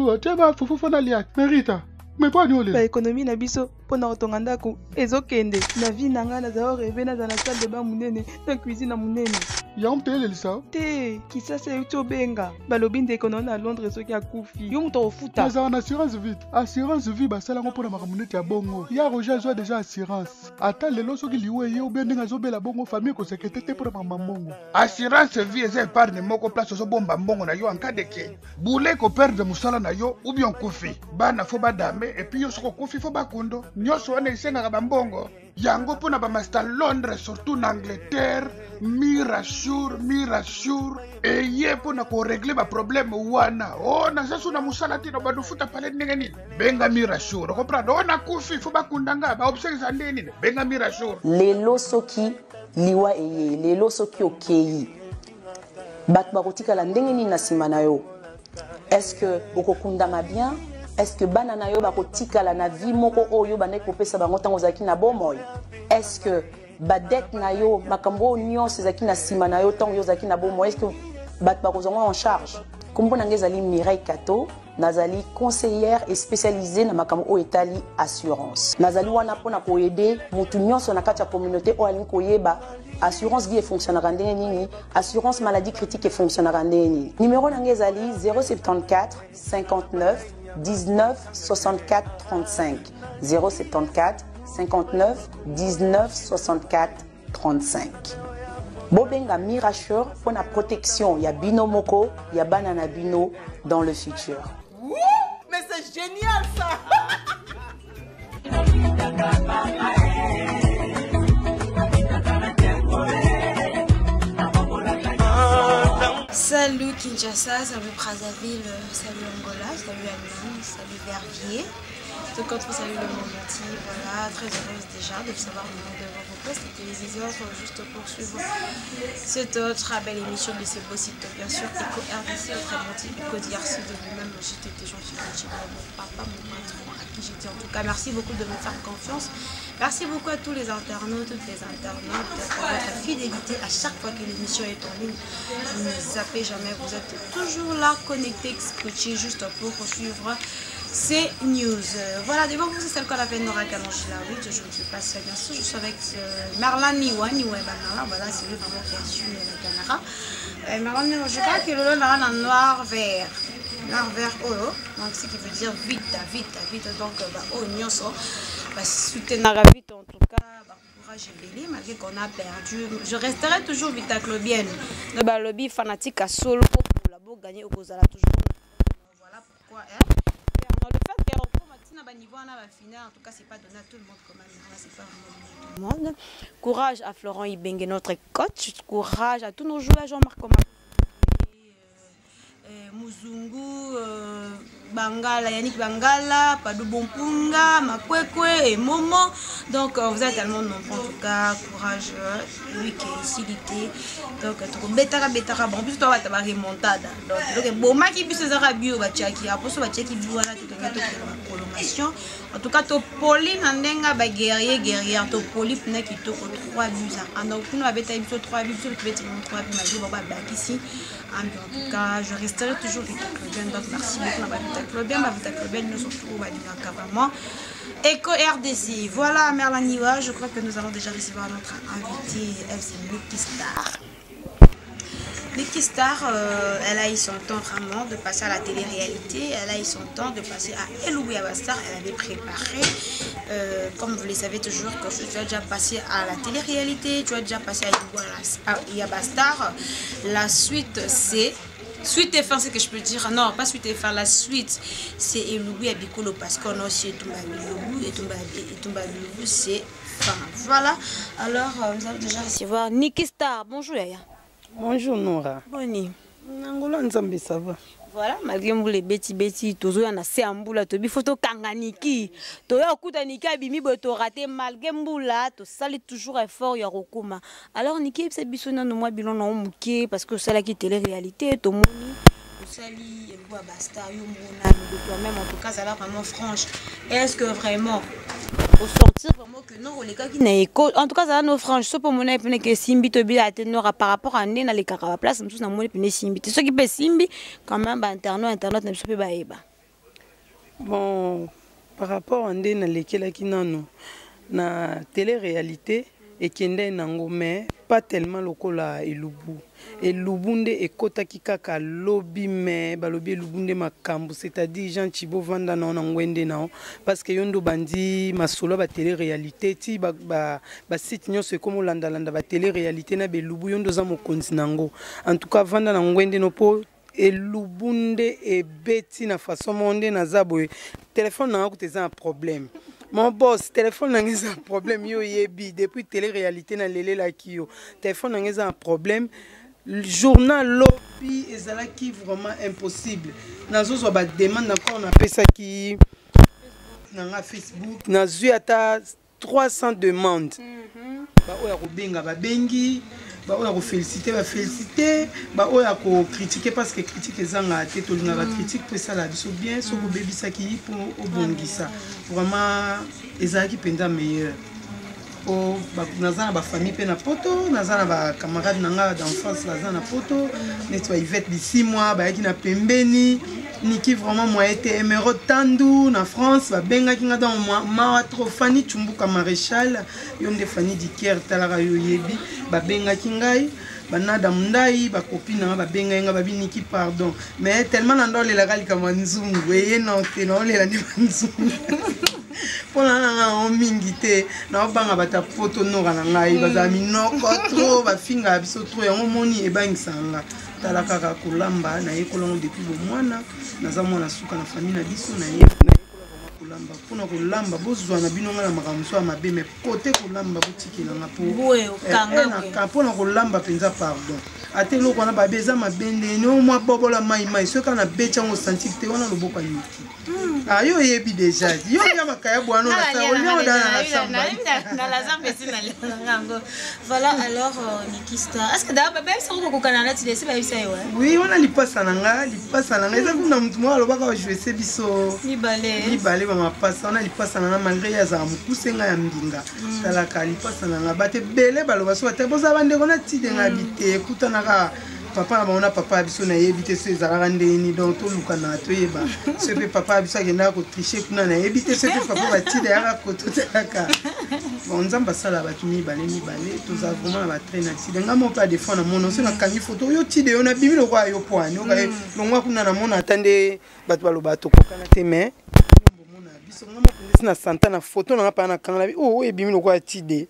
fufu, tiens, fufu na liak, mérita. Mais pas nous Ba économie na biso pona otonga ndako ezokende na vie nanga na zao rêver na dans salle de bain munene na cuisine na munene. Ya mtele lisa. Te kisasa yuto benga balobi ndeko na Londres soki akufi. Yo muto ofuta. Za en assurance vie. Assurance vie basala ngo pona makamunete ya bongo. Ya Roger zo déjà assurance. Ata lelo soki liwe ye ou bien ndinga zobela bongo famille ko sekete te pona mamambongo. Assurance vie eza épargne moko place zo bomba mbongo na yo en cas de que. Boule ko perdre musala na yo ou bien kufi. Bana fo badame et puis yo soko kufi fo bakundo. Nyoso wana isenga bambongo. Yango pona ba master Londres surtout en Angleterre. Mirasure et ye pona ko régler ba problème wana. Oh na sasu na musala tino badufuta pale ndenge nini. Benga Mirasure. Comprendre ona kufi fo bakundanga ba observe ndeni. Benga Mirasure. Lelo soki liwa eye, lelo soki okei. Bat barotika la ndenge nini na sima na yo. Est-ce que okokundama bien? Est-ce que banana yo bakotika la na vie moko oyo bane kopesa bango tango zaki na bomoy? Est-ce que badet na yo makambo nyonso zaki na sima na yo tango yo zaki na bomoy? Est-ce que bat bakozongo en charge? Kombo nangezali Mireille Kato, nazali conseillère et spécialisée na makambo o etali assurance. Nazali wana pona ko aider mutu nyonso na kati ya communauté o alingi koyeba assurance vie fonctionnera ndenge nini, assurance maladie critique fonctionnera ndenge nini. Numéro nangezali 074 59 19 64 35 074 59 19 64 35. Bobenga Mirasure pour la protection, il y a Bino Moko, il y a Banana Bino dans le futur. Ouh, mais c'est génial ça. Salut Kinshasa, salut Brazzaville, salut Angola, salut Allemagne, salut Verviers. Tout contre salut le Monti, voilà, très heureuse déjà de savoir le nom de vos postes et téléviseurs juste pour suivre cette très belle émission de ces beaux sites, bien sûr, Eco RDC, autrement dit Eco DRC de vous-même, j'étais des gens qui mon papa, mon patron, à qui j'étais en tout cas. Merci beaucoup de me faire confiance. Merci beaucoup à tous les internautes, toutes les internautes pour votre fidélité à chaque fois que l'émission est en ligne. Vous ne zappez jamais, vous êtes toujours là, connectés, scotchés juste pour suivre ces news. Voilà, d'abord vous c'est celle qu'on appelle Nora Kanonchila. Oui, je ne pas ça bien sûr. Je suis avec Marlan Niwa Banara. Voilà, c'est lui vraiment qui a su la caméra. Marlan Niwa, je crois que le lot là en noir vert. Noir vert oh. Donc ce qui veut dire vite. Donc oh nyoso. Soutenir vite en tout cas. Courage et belé malgré qu'on a perdu. Je resterai toujours vitaclobienne. Le lobby fanatique à solo pour la beau gagner au Gozala toujours. Voilà pourquoi. Le fait qu'au niveau final, en tout cas, c'est pas donné à tout le monde comme c'est pas tout le monde. Courage à Florent Ibenge, notre coach. Courage à tous nos joueurs, Jean-Marc Muzungu, Bangala, Yannick Bangala, Padou Bompunga, Makwekwe et Momo. Donc vous êtes tellement nombreux en tout cas. Courage, lui qui est ici l'été. Donc betara bon plus toi tu vas remontada. Donc bon ma qui puisse zara bio bachaki après ça bachaki bio là tu te prolongation. En tout cas to poli nandenga ba guerrier to poli na qui to 3 buts. En donc nous avait été 3 buts sur le 3 buts ma ba ici. En tout cas, je resterai toujours Vitaclobien. Donc merci beaucoup à Vitaclobien, nous surtout à vraiment. Eco RDC. Voilà Merlan Niwa, je crois que nous allons déjà recevoir notre invité, elle c'est Niki Star. Niki Star, elle a eu son temps vraiment de passer à la télé-réalité, elle a eu son temps de passer à Eloubi Abastar, elle avait préparé, comme vous le savez toujours, que tu as déjà passé à la télé-réalité, tu as déjà passé à Yabastar. La suite c'est... Suite et fin, c'est que je peux dire, non, pas suite et fin, la suite c'est Eloubi Abikolo parce qu'on a aussi Etumba Bilou, c'est fin. Voilà, alors nous allons déjà recevoir Niki Star. Bonjour Yaya. Bonjour Nora. Boni. Nangola Nzambe ça va. Voilà, malgré vous les bêtis, tozo yana se ambula to bi photo kanganiki. To ya okuta Niki abimi boto raté malgré mbula, to sali toujours effort ya rokuma. Alors Niki c'est bisona no moi bilon no muké parce que ça la qui télé réalité to moni. Sali et basta yo mona de toi-même en tout cas ça là vraiment franche. Est-ce que vraiment au sentir vraiment que non les gars qui n'a écho en tout cas ça là nos franches so pour mona epene que simbi to bi atenora par rapport à ndena les kara place nous na mona epene simbi. Ce qui peut simbi quand même ba internet ne peut pas eba. Bon, par rapport à ndé na lekelaki nano na télé-réalité et kende nango mais pas tellement lokola elubu. Elubu nde ekotaki kaka lobi mais balobi elubu nde makambo, c'est-à-dire Jean Thibault vanda na ngwende na parce que yondo bandi masolo ba télé-réalité ti ba site nyonso komo landa ba télé-réalité na belubu yondo za mokonzi nango. En tout cas vanda na ngwende no po elubunde e beti na façon monde na zaboye téléphone na ko un problème. Mon boss, téléphone n'a un problème yo yebi depuis télé-réalité na lele la kio. Téléphone n'a un problème. Le journal lobby ezala qui vraiment impossible. Nazo zo ba demande encore on appelle ça qui na Facebook. Nazu ata 300 demandes. Ba oya ko benga ba bengi. Bah on a félicité, va féliciter, bah on a critiqué parce que critique les gens à tête, on a critique pour ça là, ils sont bien, sur le bébé ça qui pour au bon ça, vraiment les gens qui pendant meilleur. Oh bah nazana ba famille pe na poto, nazana ba camarade nanga d'enfance nazana poto, nettoie Yvette de 6 mois, bah qui na pembeni. Niki vraiment moi été émeraude Tandou na France ba benga kinga dans moi trop Fanny Chumbuka Maréchal yonde Fanny Diker talara yoyebi ba benga kingai banada mundai ba copine ba benga nga ba biniki pardon mais tellement nandole la gali kama nzungu eye non te non le la ni nzungu pona na mingi te na banga bata photo no kana ngai ba minoko trop ba finga biso trop yango moni e bangisanga tala kaka kulamba na yekolongo depuis bo mwana naza mwana suka na famille na biso na ye kulamba pona kulamba bozwa na bino ngala makamso ya mabe me kote kulamba botikela nga po boye okanga na pona kulamba penza pardon ate loko na babeza mabende no mwa bobola mai soka na becha ngo sentir te wana loboko niki ah yo yebi déjà yo ya makaya bwana na sa olio dans la zamba sina ngango voilà alors Nikista est-ce que d'abord bébé ça ko kokana ti desi ba bisa yo oui on a lipasa nanga eza kuna mtu mwa lobaka je sais biso ni balé ba mapasa on a lipasa nanga malgré ya za mukusenga ya mbinga tala ka lipasa nanga bate bele baloba so te boza bande kona ti denga bité kutana papa on a papa biso na yebite se zalaka ndeni donc to lukana to yeba se pe papa biso agenda ko tricher kuna na yebite se pe papa batide yaka ko totelaka bon nzamba sala ba kimi balé to za vraiment ba traîner ti denga mo pas défendre mon non se na kangi photo yo ti de on a bimi lo kwa yo point yo ka longwa kuna na mona attendre bato baloba to kokana te mais mona biso ngama ko na santa na photo na pa na kanga oh e bimi lo kwa ti de.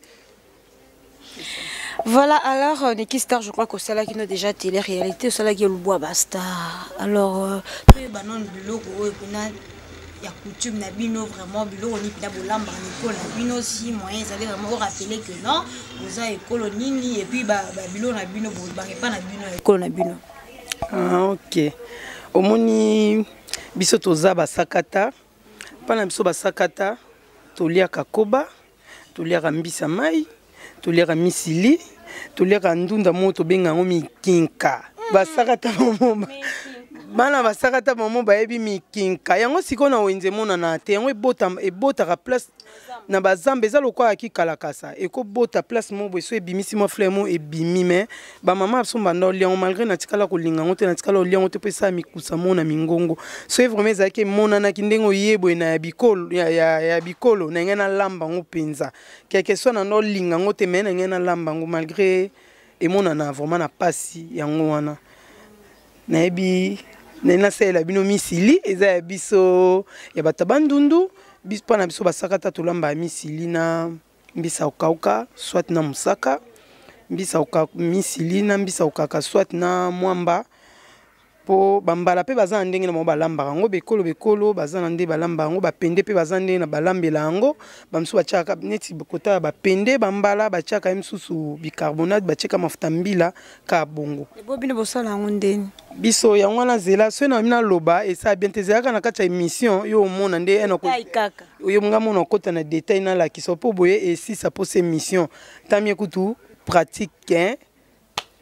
Voilà, alors Nikista, je crois que c'est là qui nous déjà télé-réalité, c'est là qui est le bois basta. Alors, banon biloko kuna ya coutume na bino vraiment biloko ni pina bolamba nikolo na bino si moyen ça veut vraiment rappeler que non, vous avez école nini et puis biloko na bino ba pas na bino école na bino. Ah OK. Omoni biso toza ba sakata. Pana biso ba sakata, tolia kakoba, tolia mbisa mai. Tolera misili, tolera ndunda moto benga ngo mikinka. Basakata momo. Bana basakata momo bayebi mikinka. Yango sikona wenze mona na te yango ebota ka place na bazambe za lokwa ki kalakasa. Eko bota place mo boso ebimisi mo fleur mo ebimi me ba mama so banda liango malgré na tikala ko linga ngote na tikala liango te pesa mikusa mona mingongo. So vraiment za ke mona na kindengo yebo na bikolo ya bikolo na ngena lamba ngo penza. Quelque soit na no linga ngote me na ngena lamba ngo malgré e mona na vraiment na pasi yango wana. Na ebi na sela bino misili eza ya biso ya batabandundu bis pana biso basakata tolamba misili na mbisa okauka soit na musaka mbisa okauka misili na mbisa okaka soit na mwamba po bambala pe bazana ndenge na balamba ngo bekolo bazana nde balamba ngo bapende pe bazana na balambela ngo bamsu bachaka neti kota bapende bambala bachaka msusu bicarbonate bacheka mafuta mbila ka bongo ebo bino bosala ngo ndeni biso ya ngwana zela so na mina loba et ça bien tezaka na kata émission yo mona nde ena ko yo mga mona kota na détail na la ki so po boye et si ça pose émission tamie kutu pratique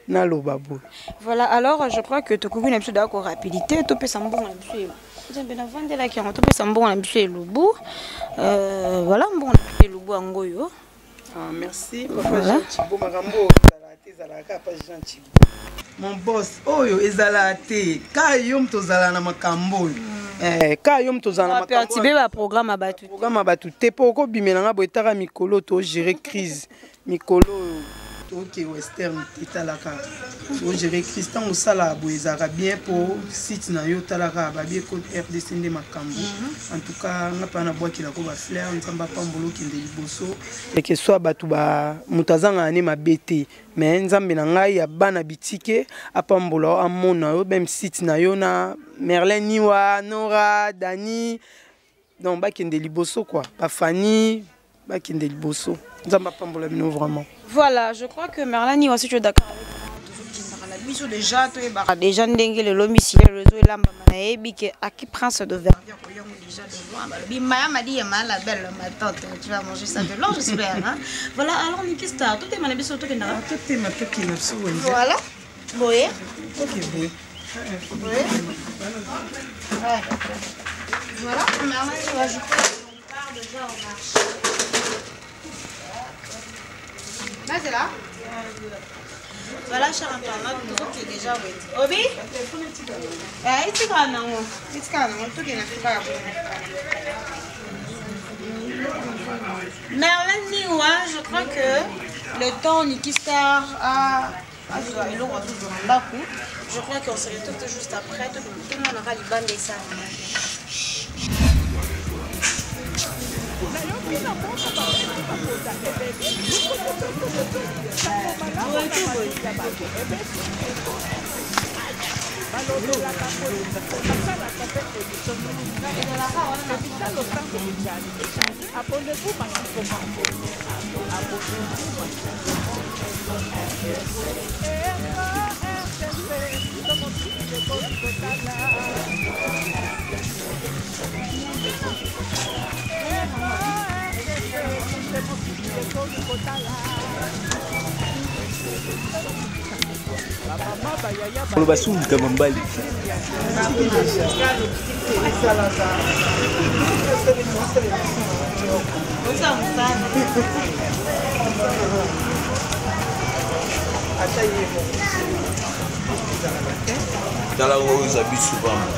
na lobabo. Voilà, alors je crois que tu connais un peu d'accord rapidité, tu peux s'embonner un peu. Tu peux vendre là qui on tu peux s'embonner un peu le bout. Voilà, bon le bout en goyo. Ah merci, papa gentil, bon marambo, ça la pas gentil. mon boss oyo ezala te ka yo mtozala na makambo ka yo mtozala na makambo perturber ba programme abatu te po ko bimela nga boetaka mikolo to gérer crise mikolo ok western etalaka to gérer crise tant osala boezaka bien po site na yo talaka babie ko RDC nde makambo en tout cas nga pa na boaki la ko ba fleur nzamba pambolo kinde liboso et que soit batu ba mutazanga ne mabete mais nzambe na ngai ya bana bitike apambola amona yo même site na yo na Merlin Niwa Nora Dani donc ba kinde liboso quoi ba Fanny ba kinde liboso nzamba pambola bino vraiment. Voilà, je crois que Merlin Niwa, si tu es d'accord avec moi, déjà ndenge le lomi le réseau et lamba manaebi que à qui prince de Verviers déjà de loin. Bimaya m'a dit la belle ma tante, tu vas manger ça de loin j'espère hein. Voilà, alors Nikista, tout est manabi surtout que na. Tout est ma tête qui n'a voilà. Boye. OK, boye. Voilà, Merlin Niwa, je crois qu'on part déjà en marche. Là, c'est là. Voilà, cher internaute, tout qui est déjà wet. Obi? Merlin Niwa, je crois que le temps Nikistar a je crois qu'on se retrouve juste après. Tout le monde aura les bandes et ça. Kalau basuh juga membalik. Kalau usa bisu bang.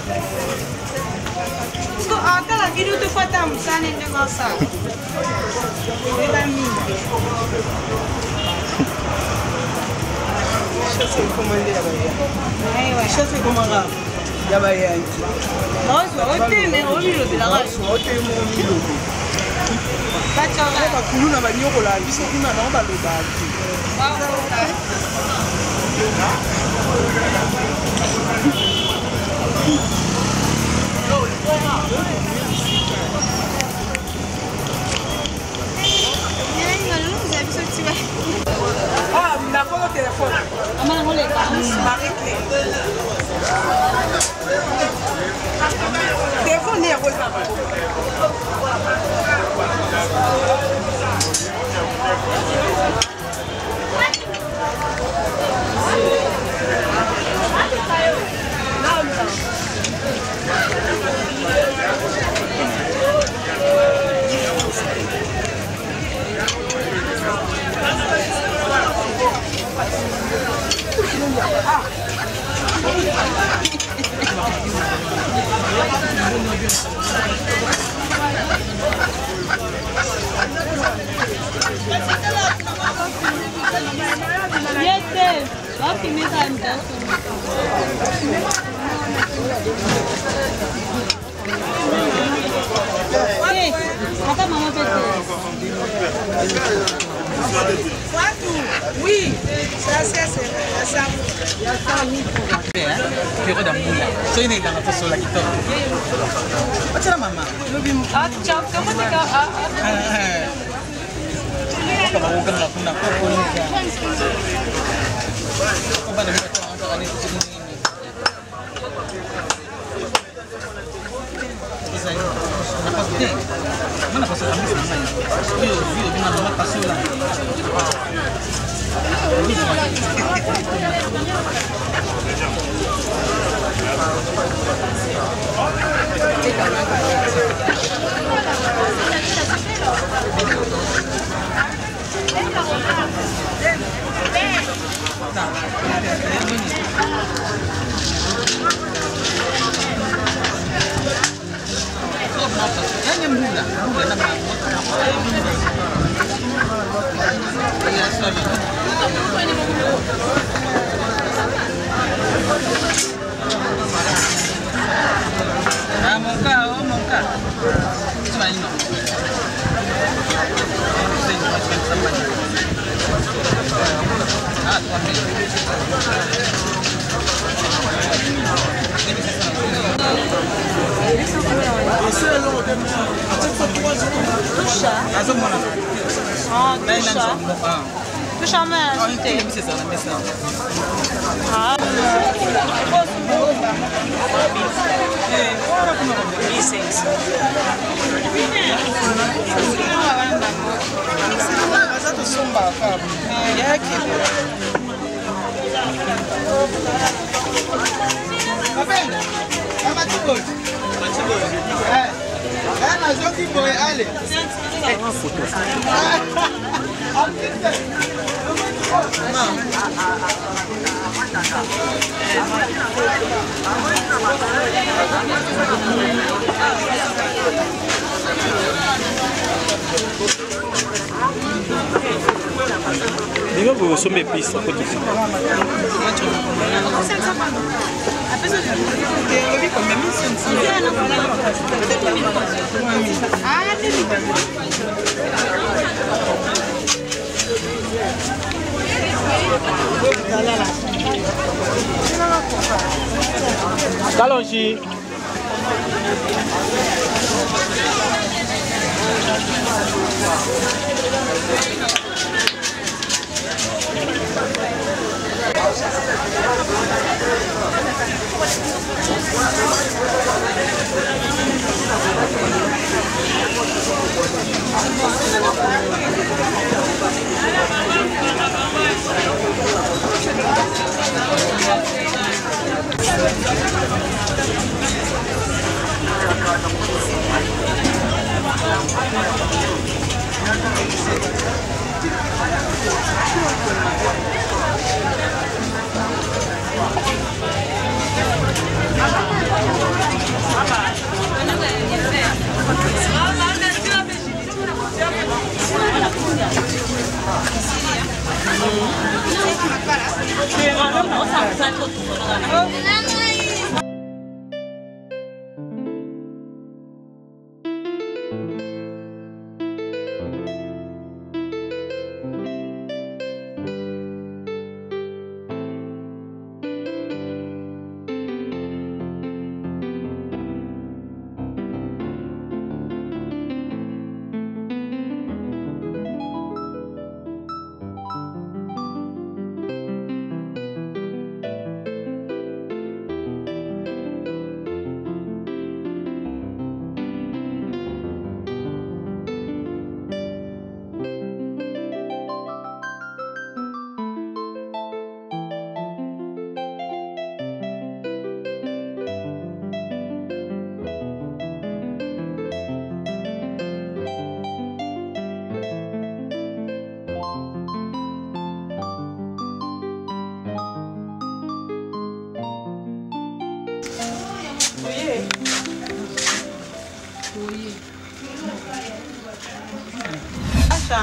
So akala video tu fata msane ndengo sa. Ela mingi. Chasse commandé là-bas. Aiwa. Chasse commandé. Là-bas il y a un petit. Ozo ote me obilo bilanga. Ote mo milo. Bacha ba kulu na banyoko la biso kuna na ba loba. Ah, d'accord, le téléphone. Téléphone est rose. Oui, ça c'est ça. Pure d'amboula. So ini dans la sola kita. Macam mama. Ah, ciao, kamu teka Kalau bukan aku nak kau ni. Kau pada macam orang ni tu ini. Lepas ni, mana pasal kami sebenarnya? Video dengan nama pasal lah. Non, touche à main. C'est ça, mais ça. Ah, Diga que você me pisa por isso. Tá longe.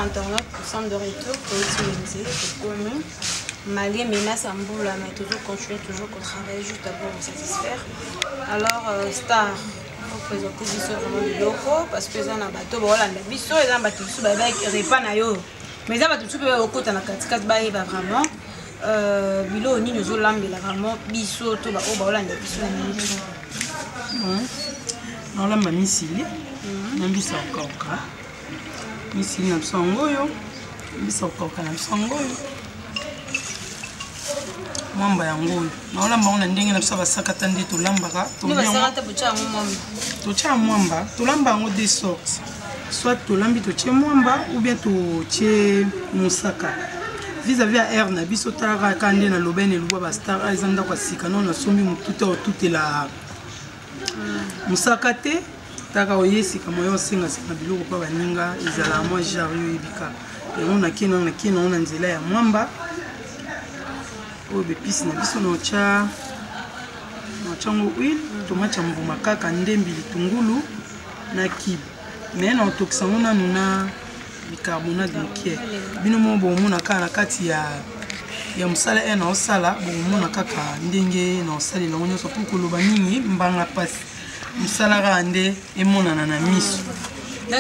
Internet pour centre de retour pour utiliser pour commun. Malgré menace en boule, mais toujours continuer toujours qu'on travaille juste pour me satisfaire. Alors, Star, vous présentez Bisso vraiment du loco parce que ça n'a pas tout. Voilà, Bisso et là, tout ça, avec repas na yo. Mais ça va tout ça, au côté de la caticate, bah, il va vraiment. Bilo, ni nous avons vraiment Bisso, tout va au Baola, Bisso. Non, là, ma missile, n'a Bisso encore. Ici, nous sommes goyo. Nous sommes encore quand nous sommes goyo. Mwamba yango. Na ola mba ndenge na kusaba sakata ndi tulambaka. Ni basakata bucha mwamba. Tucha mwamba, tulamba yango des sortes. Soit tulambi toche mwamba ou bien toche musaka. Vis-à-vis à Erna, biso tara kande na lobene luba ba star azanda kwa sika non na sombi mututa tout la musaka te. Taka oyesi kama yo singa sika biloko pa baninga ezala moi jario ebika yango na kina na nzela ya mwamba oyo bepisi na biso na chango huile tomate mbuma kaka ndembi litungulu na kibe mais na otokisa ngo nanu na bicarbonate de liquide bino mo bomona kaka na kati ya mosala na osala bomona kaka ndenge na osalela ngo nyonso po koloba nini mbanga pasi. Donc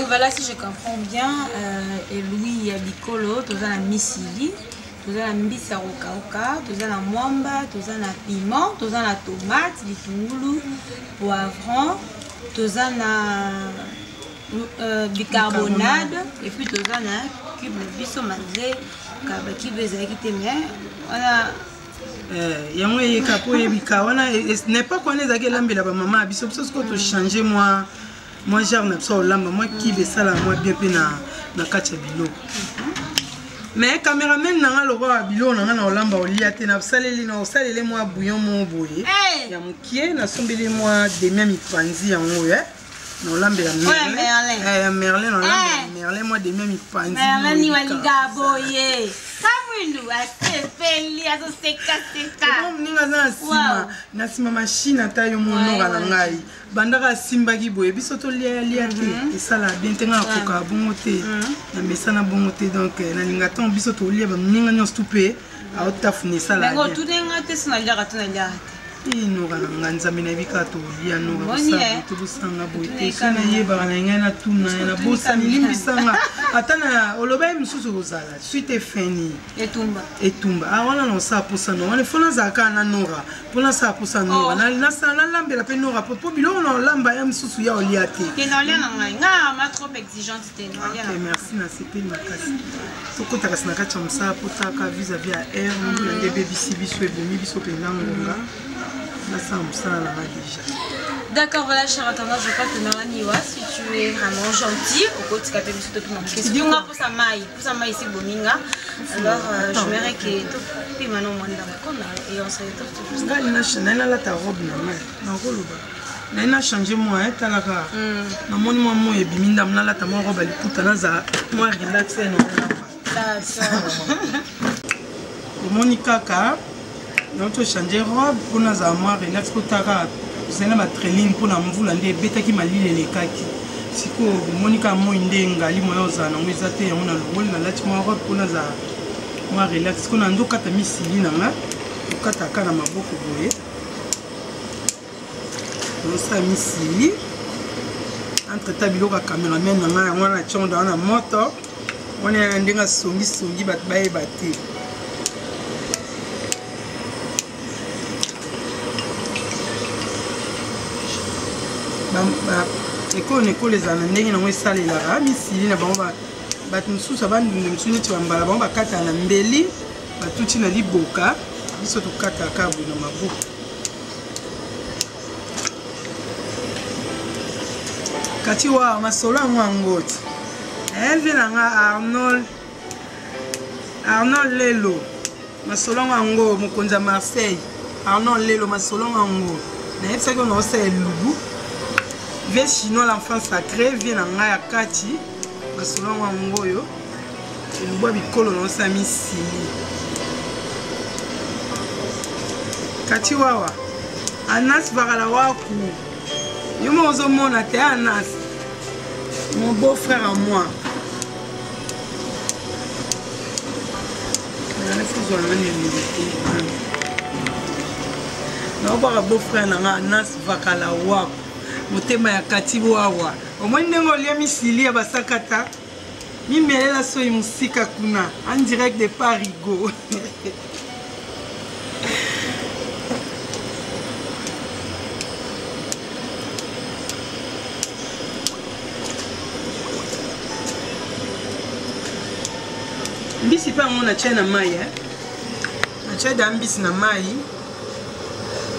voilà, si je comprends bien, et Louis Bicolo, tu as la missili, tu as la mbisa rokaoka, tu as la mwamba, tu as la piment, tu as la tomate, litungulu, poivron, tu as la bicarbonate et puis tout ça na cube de biso mazé kaba cube ezaki te mais voilà yango yeka po yebika wana n'est pas qu'on est à lambela ba maman biso biso ko to changer moi genre na so lamba moi kibe sala moi bien pe na kacha bilo mais cameraman nanga loba wa bilo nanga na olamba olia te na saleli na osalele moi bouillon mo boye ya mukie na sombeli moi de même ipanzi yango na olambela merlin na olambela merlin moi de même ipanzi merlin ni waliga boye kamundu asepeli azosekaseka ninga za sima na sima machine ata yo monora na ngai bandaka simbaki boye biso to lia te esala bien te nga koka bongo te na mesana bongo te donc na linga ton biso to lia ba ninga nyonso tupe aotafuna esala bien tu nenga te sina lia te inora na nga nzambe na bika to lia nora to busanga boye te sina yeba na ngai na tuna na bosa nilimbisanga ata na oloba msusu ozala suite fini etumba wana no sa posa no wana fona zaka na nora pona sa posa nora na sa na lambela pe nora po bilo na lamba ya msusu ya olia te ke na olia na ngai nga ma trop exigeante te no olia merci na sepe makasi tokota kasina kacha msa potaka vis-à-vis à air na ndebe bisi biso ebomi biso pe ngonga na sa msa la déjà. D'accord, voilà, cher internaute, je crois que Nora, si tu es vraiment gentil, au côté de ce que tu m'as dit, pour sa maille ici, Bominga. Alors, j'aimerais que tu puisses maintenant moi et on se retrouve tout ça. Ta robe, na changé moi, talaka. Na moni moi moi ebiminda mnala ta moi robe liputa na za moi relaxé no. D'accord. Moni kaka, na to changer robe pour na za moi relax pour taka. C'est ma training pour la mvula nde betaki malile lekaki siko monika moi nde ngali moyo za na ngwezate on a le na lati moi robe pour na za moi relax ko na ndo kata misili na nga kata kana maboko boye on sa misili entre tabilo ka cameraman na nga ngwana chonda na moto on est ndenga songi bat bae bati ekolo ezala na ndenge nango esalelaka misili na bango bato mosusu abandunde mosusu neti bambala bango bakata na mbeli batuti na liboka biso tokataka boye na maboko kati wa masolo yango yango ti vie nanga Arnold Lelo masolo yango mokonzi ya Marseille Arnold Lelo masolo yango nayebisaki ona osala elubu vie chinois l'enfant sacré vie na ngai ya kati masolo yango oyo elubwa bikolo na osa misili kati wawa Anas bakala waku yo mo ozomona te Anas mon beau frère à moi naobaka beau frère na nga Anas bakala waku motema ya kati wawa omoni ndenge olia misili ya basakata mimelela soki mosika kuna en direct de Parigo mbisi mpe yango natia na mai natia da mbisi na mai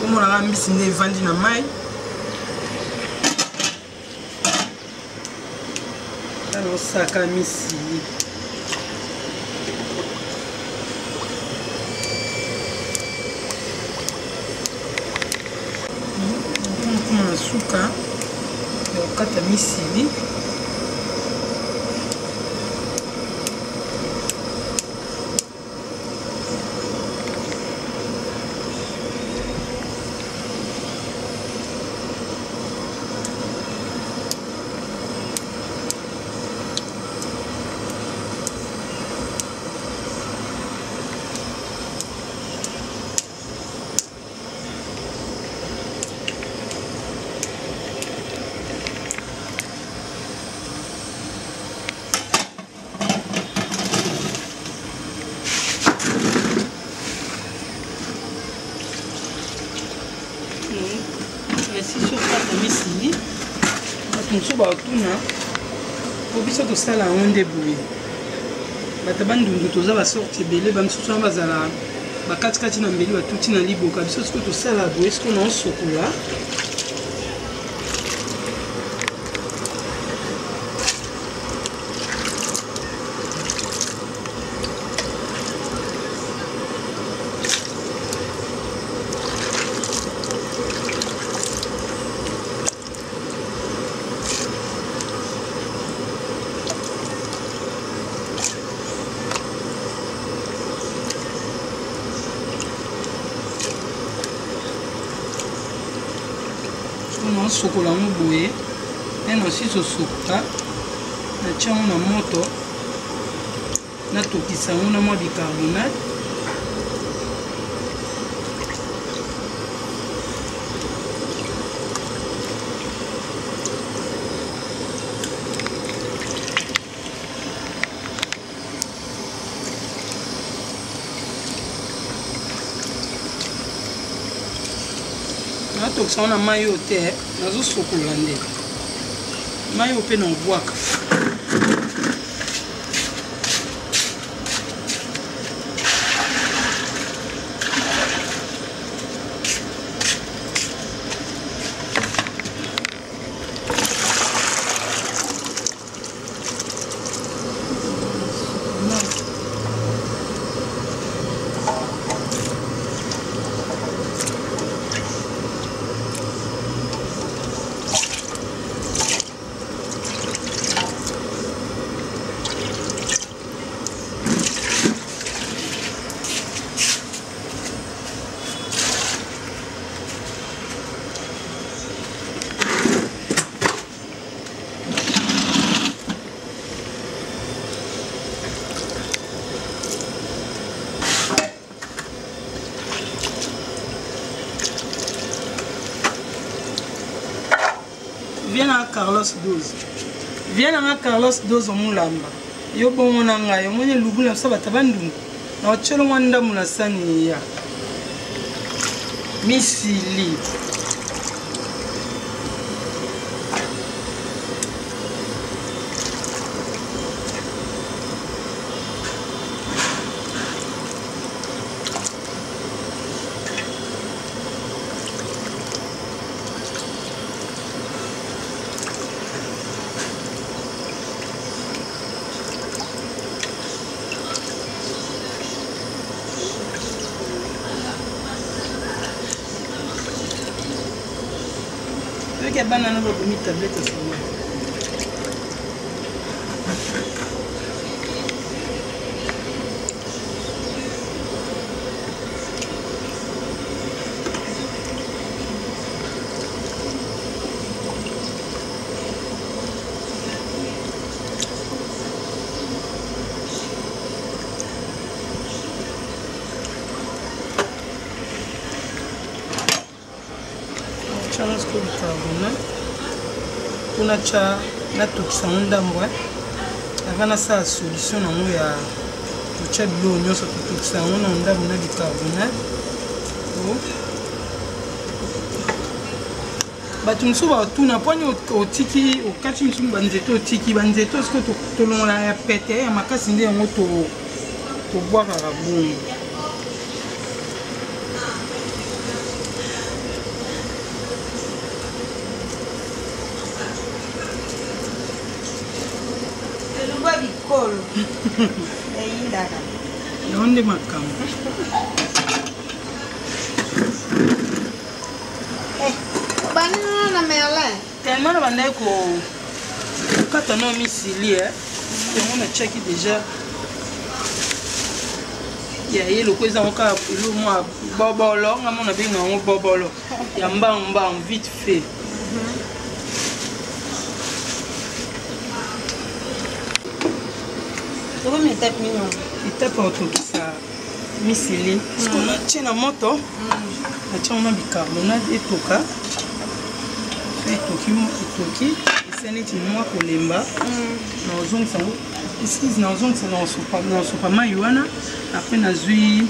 omonaka mbisi nde evandi na mai osaka misili nkuma na suka ya kokata misili misili bato mosusu baotuna Pour biso to sala on débrouille. Bata bandundu toza ba sorti belé ba misusu na bazala ba kati na mbeli ba tuti na liboka biso siko to sala boye siko na sokola. Sokola boye et ensuite sosuka na tiango na moto na tokisa ngo na mwa bicarbonate tokisa na mayo te nazo sokola nde mayo pe na bwaka Carlos 12. Viens à Carlos 12 au Moulamba. Yo bon mon anga, yo mwenye lugula sa batabandungu. Na ochelo mwanda mulasani ya. Misili. Que banana va comer tablette sur moi. Chance que bicarbonate kuna cha na tokisa ndambo avana sa solution na mo ya cha bilo nyoso tokisa na ndambo na bicarbonate batu msuba tuna poni otiki okati msuba banzeto otiki banzeto siko tolongola ya pete ya makasi nde yango to boire la bongo. Onde makambo banana na merlin tellement na bande ko kata no misili on a checké déjà ya yelo kweza ngoka lo mo bobolo ngamona binga ngo bobolo ya mbamba vite fait. Comment étape mignon? Étape autokisa misili. Ce qu'on a tient na moto. Na tient on bicarbonate et toka. Toki. C'est neti moi kolemba. Na ozongisa ngo. Ici na ozongisa na sopa mayo wana. Après na zui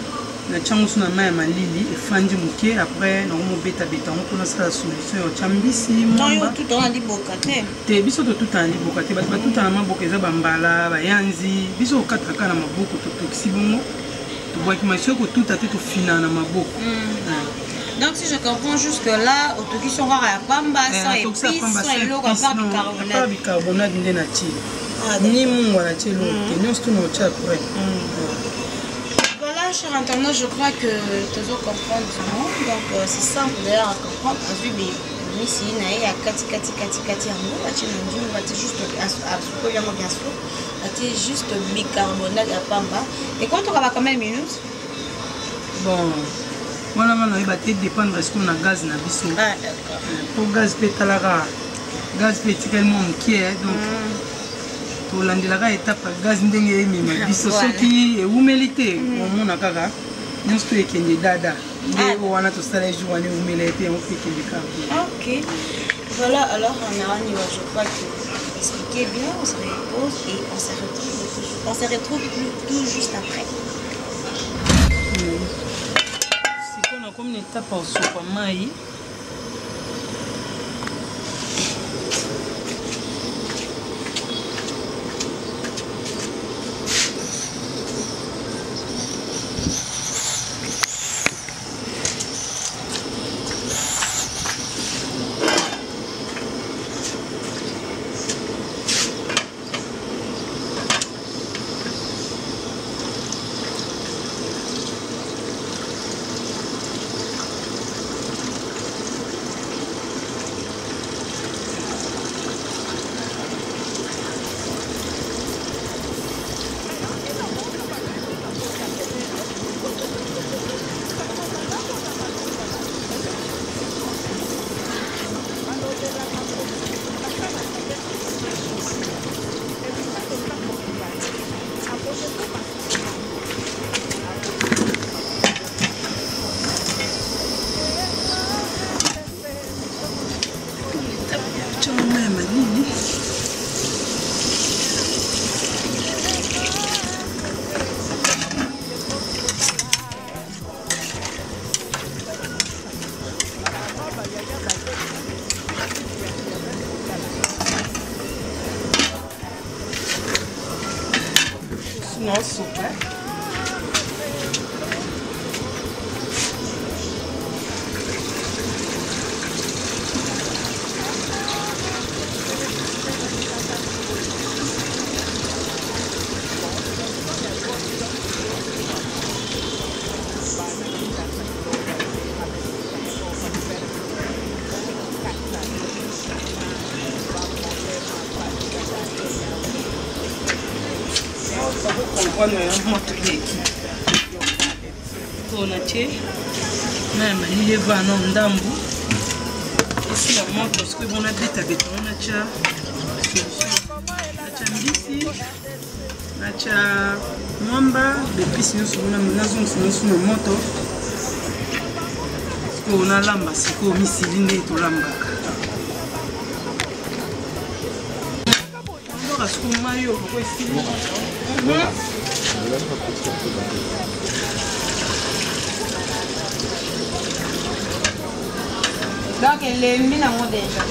na chango suna mai malili e fandi muke après na mo beta beta on pona sa solution o chambisi non tout en liboka te biso to tout en liboka te ba tout en maboka eza bambala ba yanzi biso okatra kana maboko to toxi bongo to boki masoko tout à tout fina na maboko. Donc si je comprends jusque là autoki sont rare à pamba sans épices sans l'eau à part bicarbonate. Pas bicarbonate ndena ti. Ni mungu na ti l'eau te nyos tout no cha après. Voilà, chers internautes, je crois que tu dois comprendre tout le monde. Donc, c'est simple d'ailleurs à comprendre. Parce que, ici, il y a kati yango, on va juste absolument bien sûr, juste bicarbonate à pamba. Et quand on va combien de minutes? Bon, voilà, il va dépendre de ce qu'on a gaz na biso. Ah, d'accord. Pour gaz pétalara, gaz pétalement qui est donc. Tolandelaka étape gaz ndenge emema biso soki eumeli te omona kaka nyonso to ekende dada nde wana tosala jour wana eumeli te yango mpe ekende kaka. Ok, voilà, alors on a je crois que expliqué bien, on se repose et on se retrouve tout juste après. Sikoyo comme une étape osopa mai. Nossa, né? Même il est va non ndambu ici la moi parce que on a beta beta on a cha mbisi na cha mwamba depuis nous sur na zone sur moto parce que on a lamba siko misilinde to lambaka on aura ce qu'on maillot pour ici. Donc, elle est mise en mode déjà.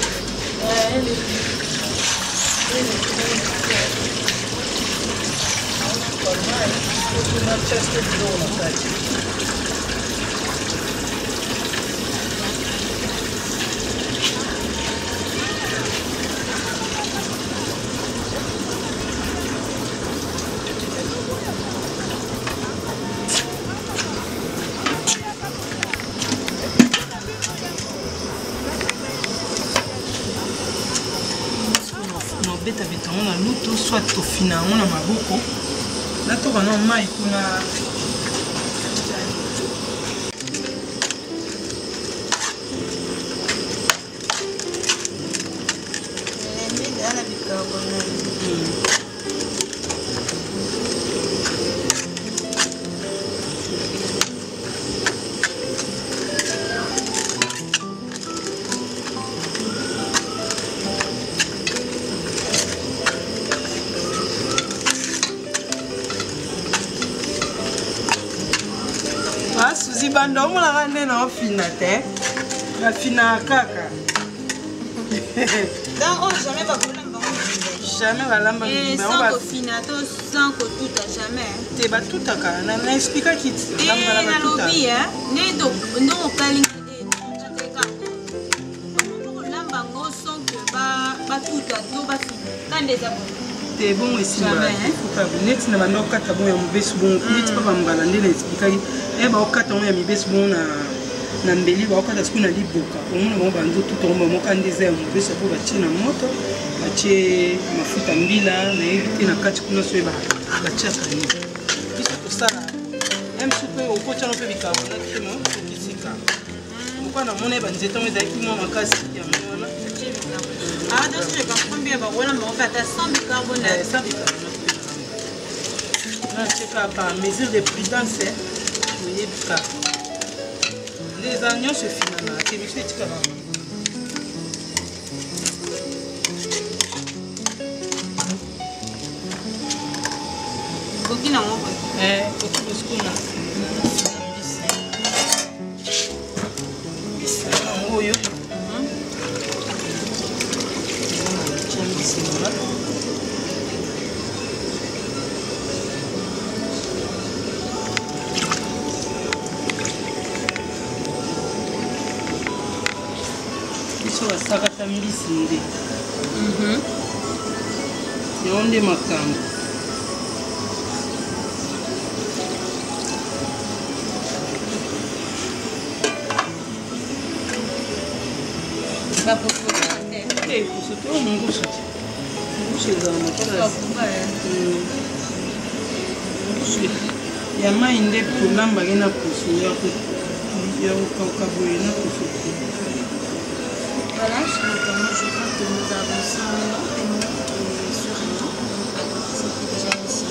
on a l'auto soit au final on a maboko là to kana mai kuna banda omonaka nde na ofina te bafina kaka jamais bakolamba jamais balamba sans kofina to sans kotuta jamais te batutaka na expliquaki nalobi nde okalinga kolamba ngo sans que batuta to bafina kande eza bongo te bongo esimba neti na banda okata bongo ya mobesi bongo neti papa mbala nde na expliquaki baokata yango ya mibesi bongo na mbeli baokata siku na liboka omona bango banzotuta ngo bamoka nde eza ya mobesi po batie na moto batie mafuta mbila nayebi te na kati kuna so batiaka nini biso tosala msu mpe okotiano mpe bikarbonate te mo okisika mokwa na mona banzete yango ezalaki mwa makasi yango wana donc je comprends bien bakolamba okata sans bicarbonate par mesure de prudence toyebika les agneaux se finana te biso etikala koki nango koki bosikona nango oyo biso basakata mbisi nde yango nde makambo puso te o mungusu te mungusu ezala makasi mungusu ya mai nde tolambaki na puso ya kokauka boye na puso te. Voilà, notamment je crois que nous avançons lentement sur rien. C'était déjà ici,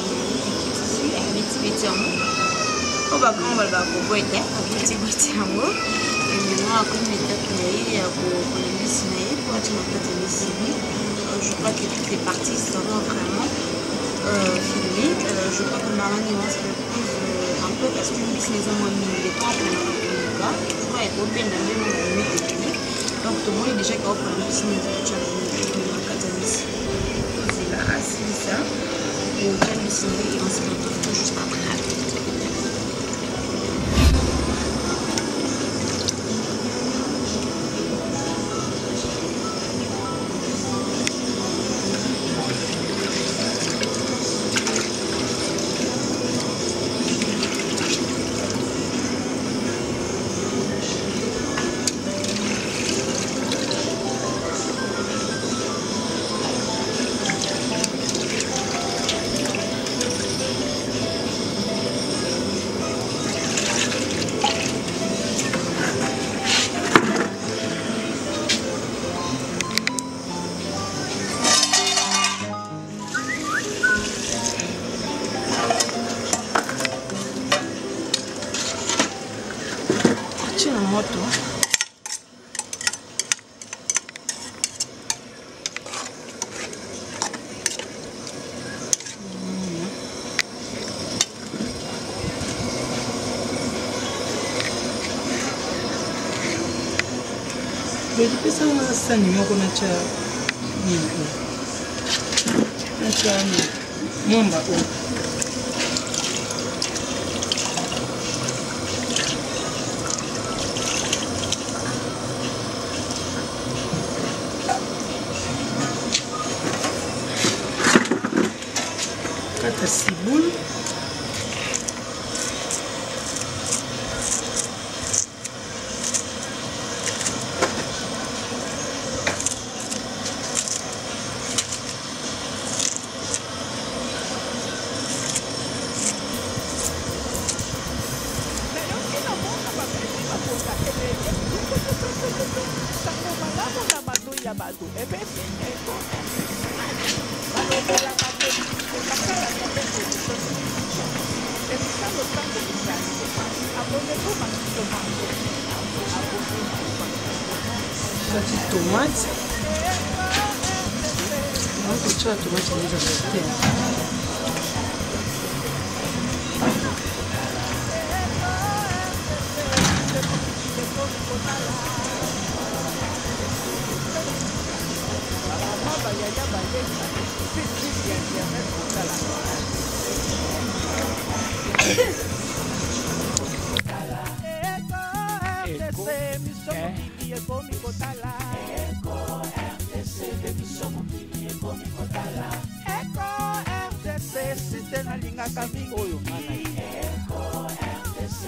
avec petit on va prendre le boîte, petit boîte en haut. Et maintenant, comme l'étape il y a pour les messines, pour être notre messine, je crois que toutes les parties seront vraiment filmées. Je crois que Marani va se reprise un peu parce que les maisons ont mis les temps pour le gars. Je crois qu'il y a beaucoup de même technique. Donc tout le monde est déjà capable de faire une piscine c'est là, c'est ça. Et on va dessiner et on se retrouve juste après. moto. Pesa sani moko na cha nyimbo. Na cha nyumba o. Kata ciboule. Petite tomate. On va couper la tomate et les ajouter.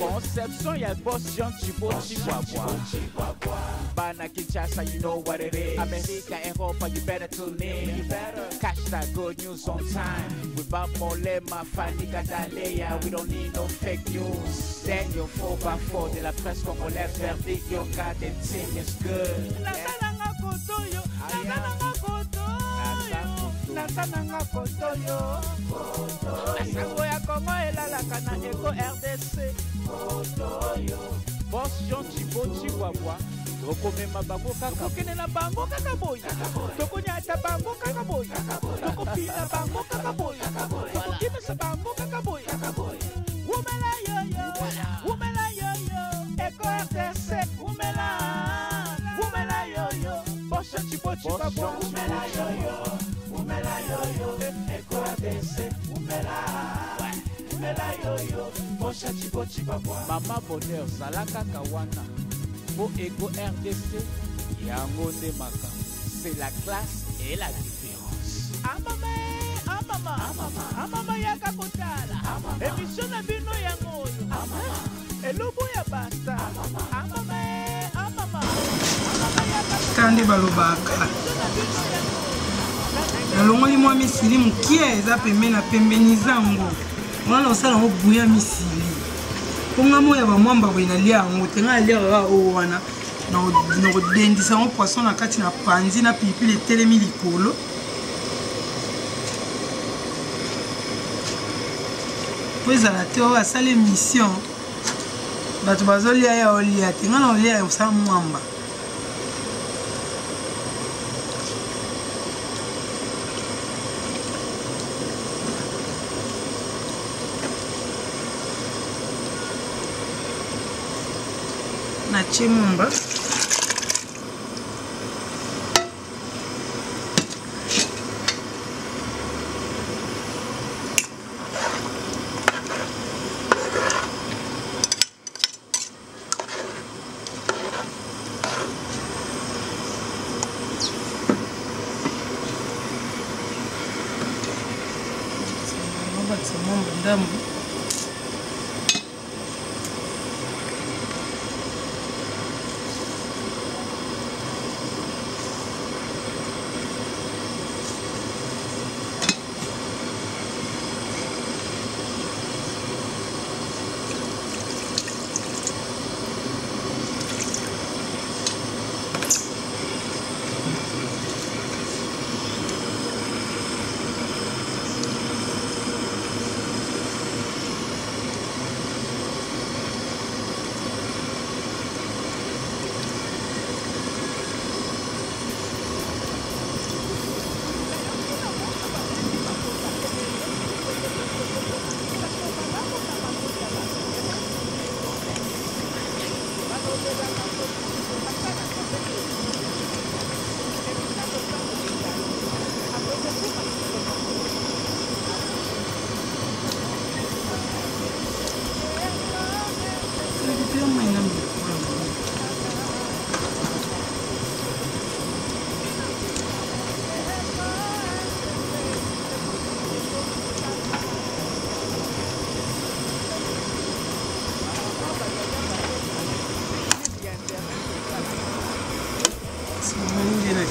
Conception, y'a boss Jean Chibo Chihuahua. Bana Kinshasa, you know what it is. America, Europa, you better tune in. You better catch that good news on time. Without Molema, Fanny Gadalea, we don't need no fake news. Daniel 4x4 de la presse congolaise, verdict, your goddamn team is good. Nasananga Kotoyo, Nasango ya Kongo elalaka na Eko RDC. Boss Jean Chibo Chihuahua, tokomema bango kaka, tokenela bango kaka boya, tokonyata bango kaka boya, tokopina bango kaka boya, tokokimisa bango kaka boya. Umela yo, Eko RDC, umela yo, Boss Jean Chibo Chihuahua, umela yo. Umela yo, Eko RDC, umela yo, Bocha Chibo Chibabwa. Mama Bonheur, Salaka Kawana, Bo Eko RDC, Yango Demaka. C'est la classe et la différence. Amama Yaka Kotala, émission na bino yango. Elobo ya basta. Amama Kandi balobaka. Nalongoli mwa misili mukie eza pembeni na pembeni zango. Mwana osala ngo buya misili. Ponga moya ba mwamba bo inalia yango tenga alia wana na kodendisa ngo poisson na kati na panzi na pilipili telemi likolo. Pues à la théorie à ça l'émission. Bato bazolia ya olia tenga na olia ya osala mwamba. Na chimumba damu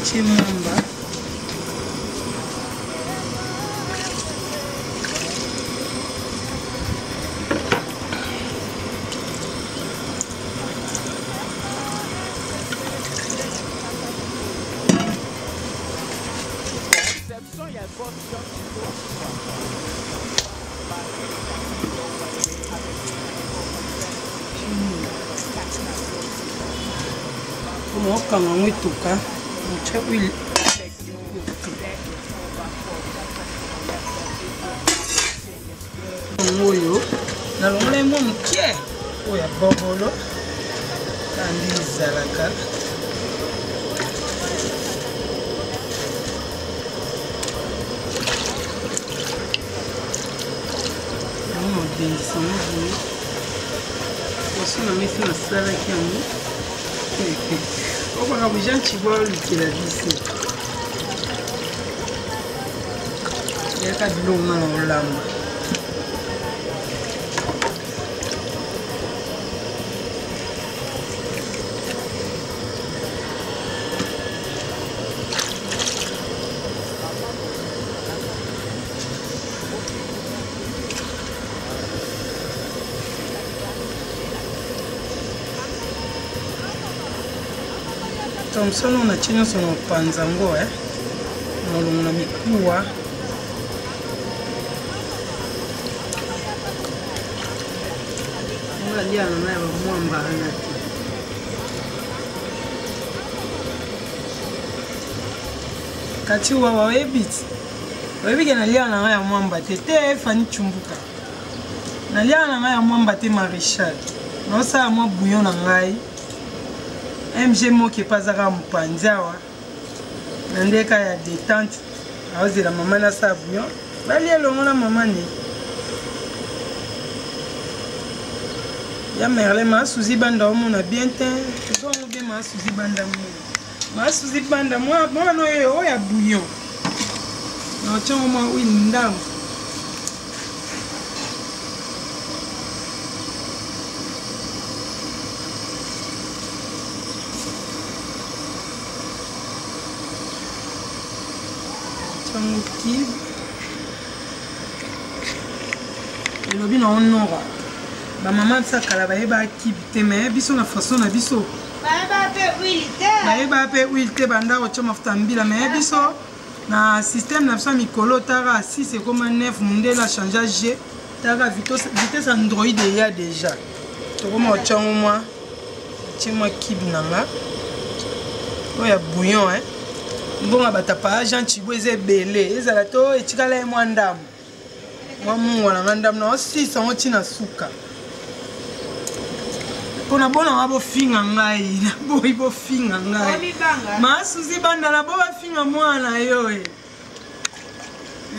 chimumba kama mwituka mchawili ngoyo nalongola mo mkie oya bobolo kandi zalaka bendisanga boye poisson na mesi nasalaki yango okanga bojean chiboa olukela biso yaka biloko nga na olamba Thompson on a tenu son panzango on a mis kuwa on a lié à la main mwamba anati kati wa webit webike na lié à la main mwamba tete fani chumbuka na lié à la main mwamba te Maréchal non ça moi bouillon na ngai MG moke pazaka mpanzawa nandeka ya détente awazela mama na sabuyo bali elongo na mama ne ya merle ma suzi banda omona bien te donc bien ma suzi banda moi bon oyo ya bouillon no chongo ma windam elobi na onora bamama bisakala bayeba kibi te me biso na façon na biso bayeba pe huile te banda otya mafuta mbila me biso na système na biso ya mikolo taka 6 ekoma 9 mundela change g taka vitesse android eya déjà tokoma otyango mwa tie mwa kibi nanga oyo ya bouillon mbonga batapa Jean Chibo eza ebele ezala to etikala ye mwa ndamu mwa mungwa nanga ndamu na osisa ngo ntina suka mpona bona nga bofinga ngai naboyi bofinga ngai masuzi bandala bo bafinga mwana yo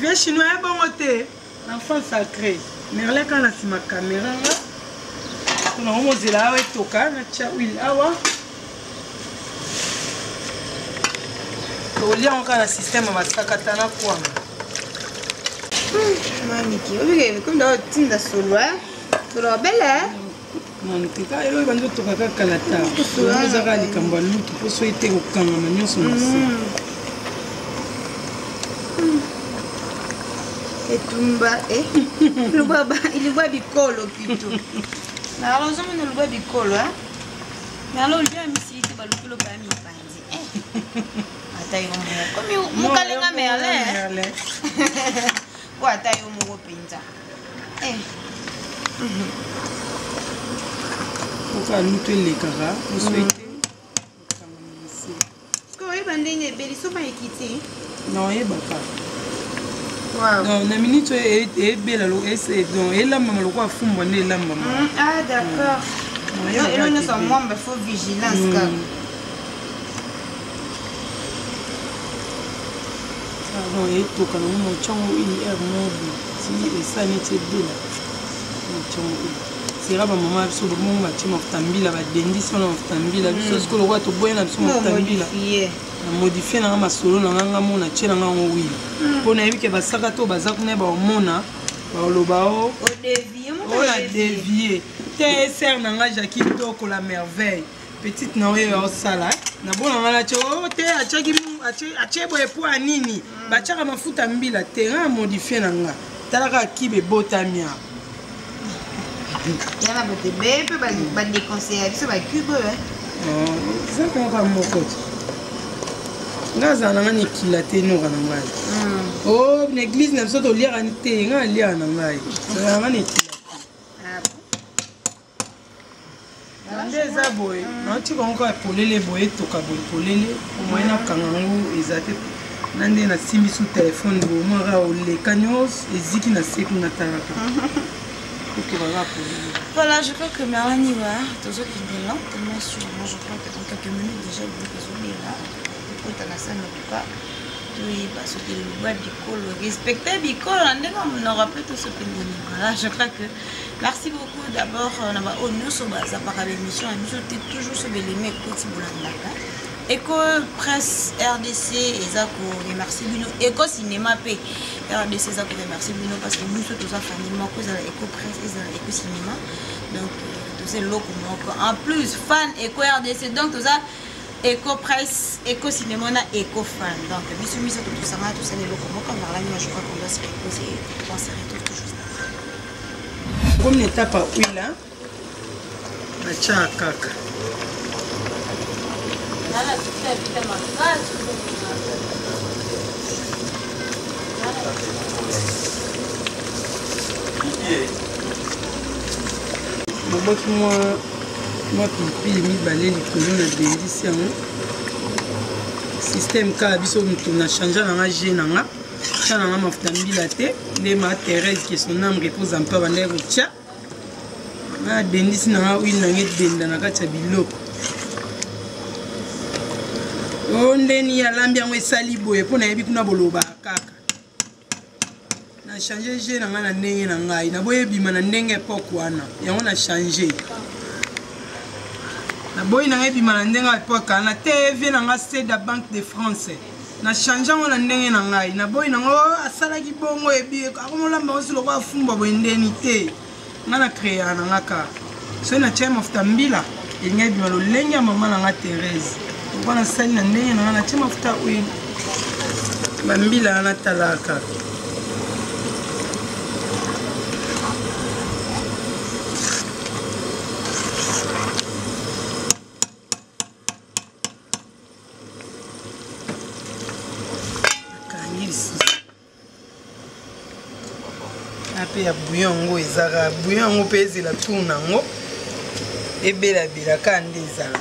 vie chinois ebongo te enfant sacré merle kaka na nsima kamera nga mpona ngo mozela awa etoka natya huile awa olia encore na système basakata na kwanga maniki obike kunda tinda solwa tolo bele maniki ka yo bando toka kala ta ozaka likambo ya lutu poso ete kokangama nyonso na se etumba lubaba ilibwa bikolo pito na alozomo na lubwa bikolo na lo lya misiti balukilo ba mi panzi Comme Moukalinga Merlin. Quoi, taille au Mouro Pinta. Pourquoi nous te les caras, vous souhaitez. Est-ce que vous avez des bélissos pas équité? Non, il n'y a pas. Non, la minute est belle, et là, maman, le roi fumbe, on est là, maman. Ah, d'accord. Et là, nous sommes moins, il faut vigilance. Non, et tout quand on change une heure mobile, si ça n'était bien. C'est rare, maman, sur le moment, tu m'as tambi la dendi sur l'tambi la chose que le roi te boit, tu m'as tambi la modifier dans ma solo, dans un mona, tu es en oui. Pour n'avoir que Basakato, Bazak neba au mona, par le bao, on a dévié. T'es serre dans la Jackie Doko la merveille. Petite nourriture au salade. Na bona ngala cho te achaki achebo epo anini bachaka mafuta mbila terrain modifier nanga talaka kibe botamia yana bote bebe ba déconseiller biso ba cube ça quand pas moko ngaza nanga ni kilate no kana ngai oh l'église na biso to lira ni te nga lira na ngai nanga ni eza boye nauti kongo epolele boye toka boye epolele omoye nakanga yango eza te na nde nasimbi su telefone bomwaka oleka nyonso eziki na seku natalaka otokaka polele. Voilà, je crois que Mélanie va toujours qu'il est lent, tellement sûrement je crois que dans quelques minutes déjà le besoin est là. Pour ta scène en tout cas. toyeba soki eloba bikolo respecte bikolo na ndenge monoko mpe tosopendeli. Voilà, je crois que merci beaucoup d'abord na baoyo nyonso bazapaka bémission na biso te toujours so belemi ekoti bolandaka Eco Presse RDC eza koremercie bino Eco Cinéma mpe RDC eza koremercie bino parce que biso toza famille moko ezala Eco Presse ezala Eco Cinéma donc toza eloko moko en plus fan Eco RDC donc toza Eco Presse Eco Cinéma na Eco fan donc biso tosanga tosala eloko moko nalani je crois qu'on doit se reposer penser quelque chose comme une étape à huile là na cha kaka Mabaki moi pilipili mibale likolo na bendisi yango système kala biso moto na change nanga ge nanga tia nanga mafuta mbila te nde ma Thérèse qui son âme repose en paix banda kotia na bendisi nanga huile nanga edenda na kati ya biloko o ndeni alambi yango esali boye mpo nayebi kuna boloba kaka na change ge nanga na ndenge na ngai naboyi ebima na ndenge epoke wana yango na change naboyi nanga ebima na ndenge epoke wana te evie nanga ceda Banque de France na change yango na ndenge na ngai naboyi nango asalaki bongo ebi akomolamba osi lokwa afumba boye ndeni te nga na créa nanga ka so na tia mafuta mbila elingi ebima lolenge ya mama nanga Thérèse lokwa nasali na ndenge nanga na tia mafuta oyo bambila natalaka pe ya bouillon ngo ezaka bouillon ngo pe ezela tour nango ebelabela ka nde ezala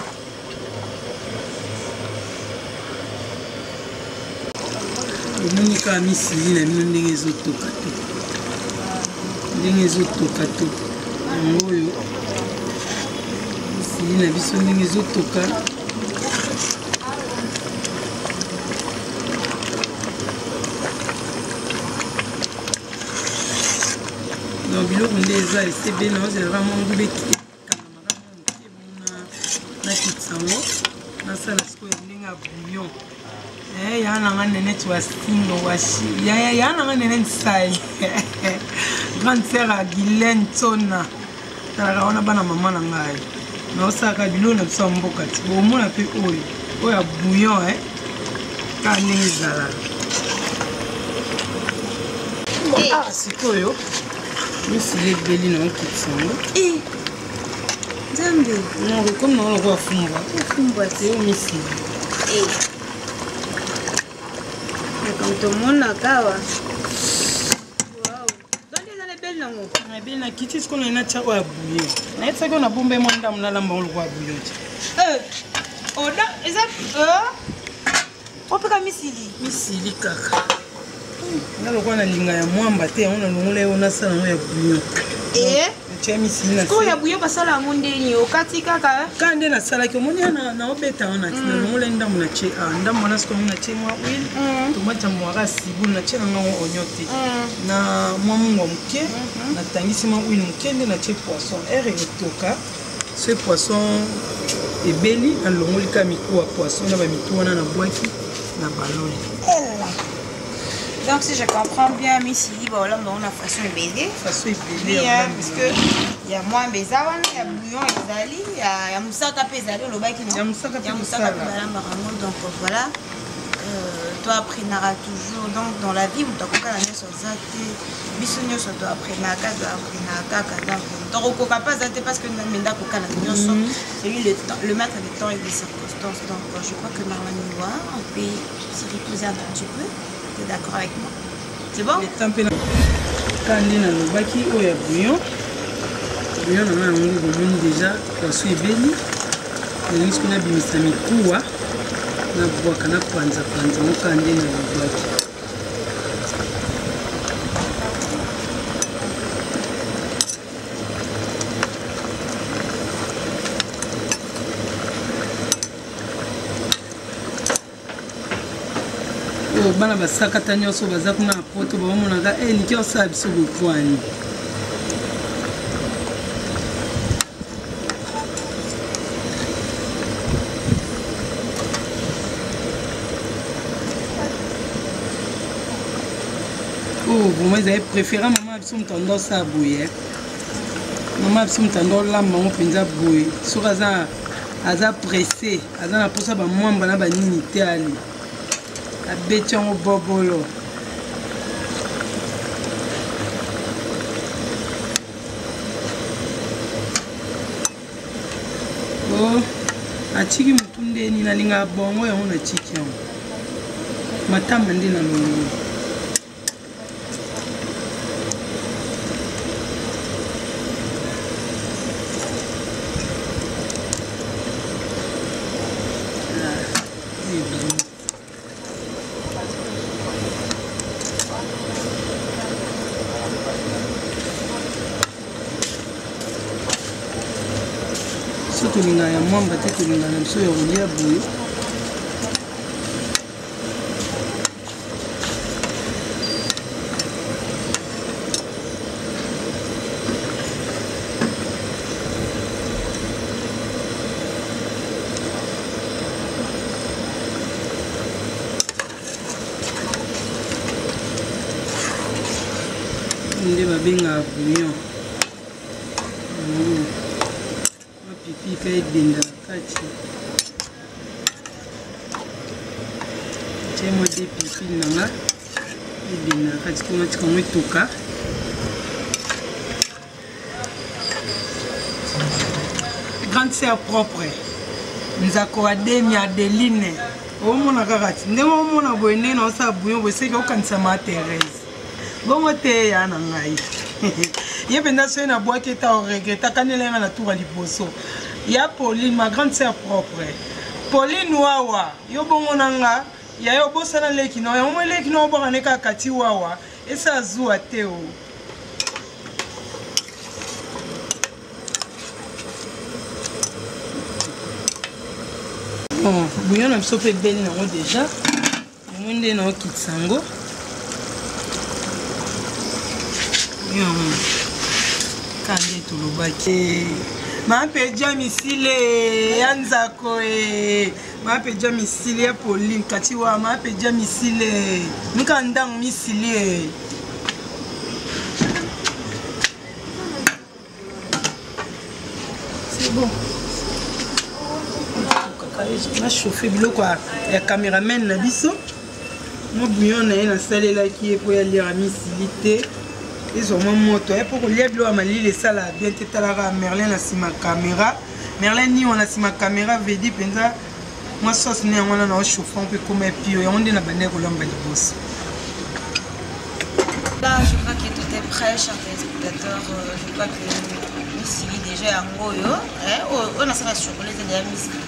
omoni kaka misili na bino ndenge ezotoka to ndenge ezotoka to yango oyo misili na biso ndenge ezotoka biloko nde eza esebe na ozela mangulu ekangamaka moke nakitisa yango nasala sikoyo ndenge ya bouillon yaa nanga nene ti wasingo yaa nanga nene nsai grande sœur ya Guylaine Tsona talaka wana bana mama na ngai naosalaka biloko na biso ya mboka ti bomona mpe oyo ya bouillon kaka ndenge ezalaka sikoyo misili ebeli na okitisa yango nzambe noko komi nango loko afumbwa te o misili tomonaka awa donde eza na ebeli nango ebeli na kiti sikoyo naina tia oyo ya bouillon nayebisaki oyo nabomba ye mwa ndamu nalamba ngo loko ya bouillon te oda eza opeka misili kaka nga lokwa na linga ya mwamba te yango nalongola yo nasala yango ya bouillon tia misili na sikoyo ya bouillon basala yango ndeni okati kaka kaka nde nasalaki omoni naobeta wana ti nalongola ndamu na tie ndamu wana sikoyo na tie mwa huile tomate ya mwaka sibulu na tie nanga ngo onio te na mwa mungwa moke natangisi mwa huile moke nde na tie poisson ere etoka so poisson ebeli nalongoli ka miku ya poisson na bamiku wana na bwaki na baloli. Donc si je comprends bien, misili voilà on a façon ebele. Façon ebele parce que il y a moins bezawana, il y a bouillon ezali, il y a musaka pe ezali le baki non. Il y a musaka marango donc voilà. Toi apprenara toujours donc dans la vie mutu akoka na nyonso aza te biso nyonso to apprenaka donc tokokoka pas aza te parce que menda akoka na nyonso c'est lui le maître du temps et des circonstances donc je crois que Marwan Niwa on peut se reposer un petit peu. Tu es d'accord avec moi? C'est bon? Quand on a le baki ou ya bouillon on a un goût déjà poisson ebeli et ce qu'on a bimisa mikuwa na bwaka na kwanza mokande na lubaki bana basakata nyonso baza kuna na poto baomonaka niki osala biso bokwani vraiment ils avaient préféré maman biso mutando sa boye maman biso mutando lamba ngo penza boye soki aza pressé aza na posa bamwamba na banini te ali abeti yango bobolo atiki mutu ndeni nalinga bongo yango natiki yango matamba nde na longo tolinga ya mwamba te tolinga na biso ya kolia boye nde babengaka bouillon pipi pe ebenda na kati tie mwa de pipi nanga ebenda na kati mpona tikango etoka grande sœur propre nzako ademi adeline omona kaka ti ndenge omona boye ndenge na osala bouillon boye seki okanisa ma Thérèse bongo te ya na ngai ye mpenza soki nabwaki eta oregreta kanelenga na tour ya liboso ya Pauline ma grande sœur propre Pauline wawa yo bongo na nga ya yo bosana leki no yango leki no obonga ne kaka ti wawa esa zuwa te o bouillon na biso mpe ebeli nango deja yango nde na okitisa yango kande tolobaki mapeja misile ya nzako mapeja misile ya Pauline kati wa mapeja misile nika ndango misile c'est bon na chauffe biloko ya cameraman na biso mo bouillon na ye nasalelaki ye po ya lire misili te ezoma moto ye mpo kolia biloko ya malili esala bien te talaka Merlin na nsima caméra Merlin ni wana nsima caméra vedi mpenza mwa sauce ne yango wana na ochauffa mpe ekoma epio yango nde na bandeki kolamba liboso. Là, je crois que tout est prêt, chers téléspectateurs. Je crois que Missili déjà yango yo, on a ça chocolat déjà Missili.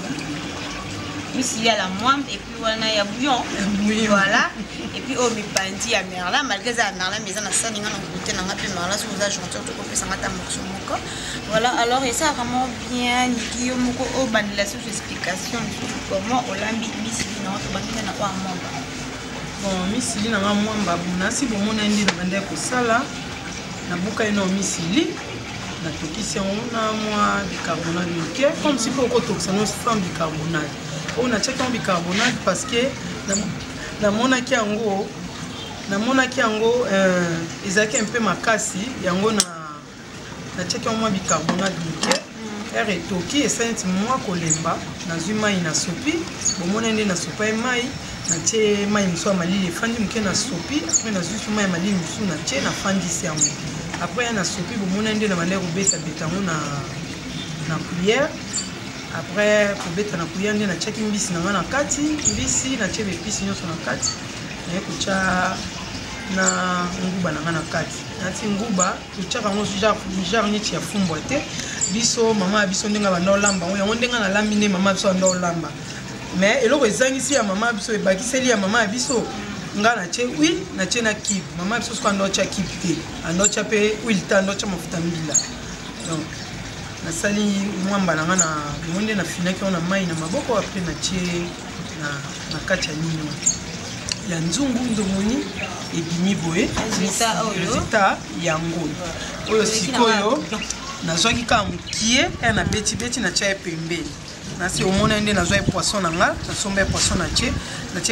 Missili à la moine et puis on a ya bouillon. Voilà. Et puis on met pandi à Merlin, malgré ça Merlin mais on a ça ninga na goûter na ngapi Merlin sur la gentil tout comme ça ngata morceau moko. Voilà, alors et ça vraiment bien niki moko o bandela sous explication comment on lambi Missili na to bandela na kwa mamba. Bon, Missili na mwamba buna si bomona ndi na bande kosala na buka ino Missili na tokisi yango na mwa bicarbonate moke comme si pour kotokisa no sans bicarbonate. On a checké en bicarbonate parce que namonaki yango ezalaki un peu makasi yango na checké en mwa bicarbonate moke ere etoki esaleti mwa kolemba nazwi mai na sopi bomona nde na sopa ye mai natie mai mosusu ya malili efandi moke na sopi apres nazwi so mai ya malili mosusu natie nafandisi yango apres ya na sopi bomona nde na bande kobetabeta yango na cuillère après kobeta na cuillère nde natiaki mbisi nanga na kati mbisi natie bepisi nyonso na kati naye kotya na nguba nanga na kati nati nguba totyaka yango genre neti ya fumbwa te biso mama ya biso ndenge banda olamba yango ndenge nalambi nde mama ya biso banda olamba mais eloko ezangisi ya mama ya biso ebakiseli ya mama ya biso nga natie huile natie na kibe mama ya biso soki anda otya kibe te anda otya mpe huile te anda otya mafuta mbila donc nasali mwamba nanga na yango nde nafinaki yango na mai na maboko apres natie na kati ya nino ya nzungu ndomoni ebimi boye résultat yango oyo sikoyo nazwaki kaka mokie na beti na tia ye pembeni nasi omona nde nazwa ye poisson na nga nasomba ye poisson natie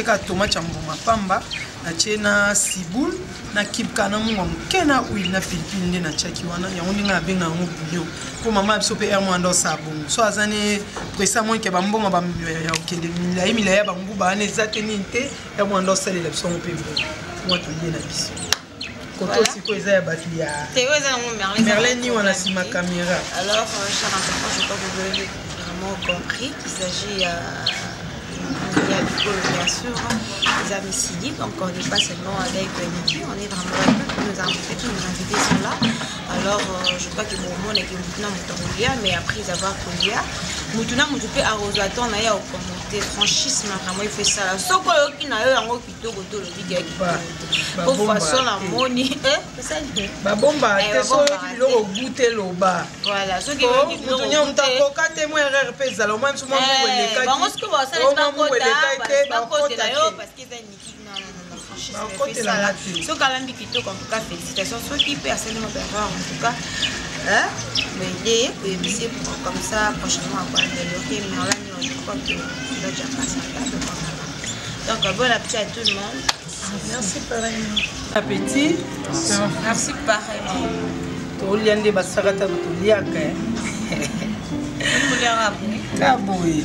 kaka tomate ya mbuma pamba natie na ciboule na kibka na mungo moke na huile na pilipili nde natiaki wana yango ndenge nabenga yango bouillon mpo mama biso mpe ere mwanda osala bongo so aza ne presa moike bambongo ya okende milai ya banguba wana eza te nini te ere mwanda osalela biso yango mpe mbongo mwa tolie na biso koto sikoyo eza ya bato ya merlin ni wana nsima caméra. Alors, cher enfant, je crois que vous avez vraiment compris qu'il s'agit il y a du coup, bien sûr, des amis civiques, donc on n'est pas seulement avec Niki, on est vraiment avec tous nos invités sont là. Alors, je crois que mon monde est que Moutuna Moutouria, mais après avoir connu, Moutuna Moutoupe arrosé à ton aïe au commenter, franchissement, vraiment il fait ça. Sauf qu'il n'a eu un mot qui tourne autour de lui, pour façon la moni, c'est ça. Babomba, t'es sûr qu'il l'aura goûté le bas. Voilà, ce qui veut dire que nous avons un témoin RRP, alors moi, je parce qu'ils ont une ce calambi qui en tout cas félicitations ceux qui paient assez de en tout cas mais il est comme ça prochainement à quoi mais là je crois que déjà passé donc bon appétit à tout le monde. Merci pareillement. Appétit. Merci pareillement. Toliande basarata toliaka kaboye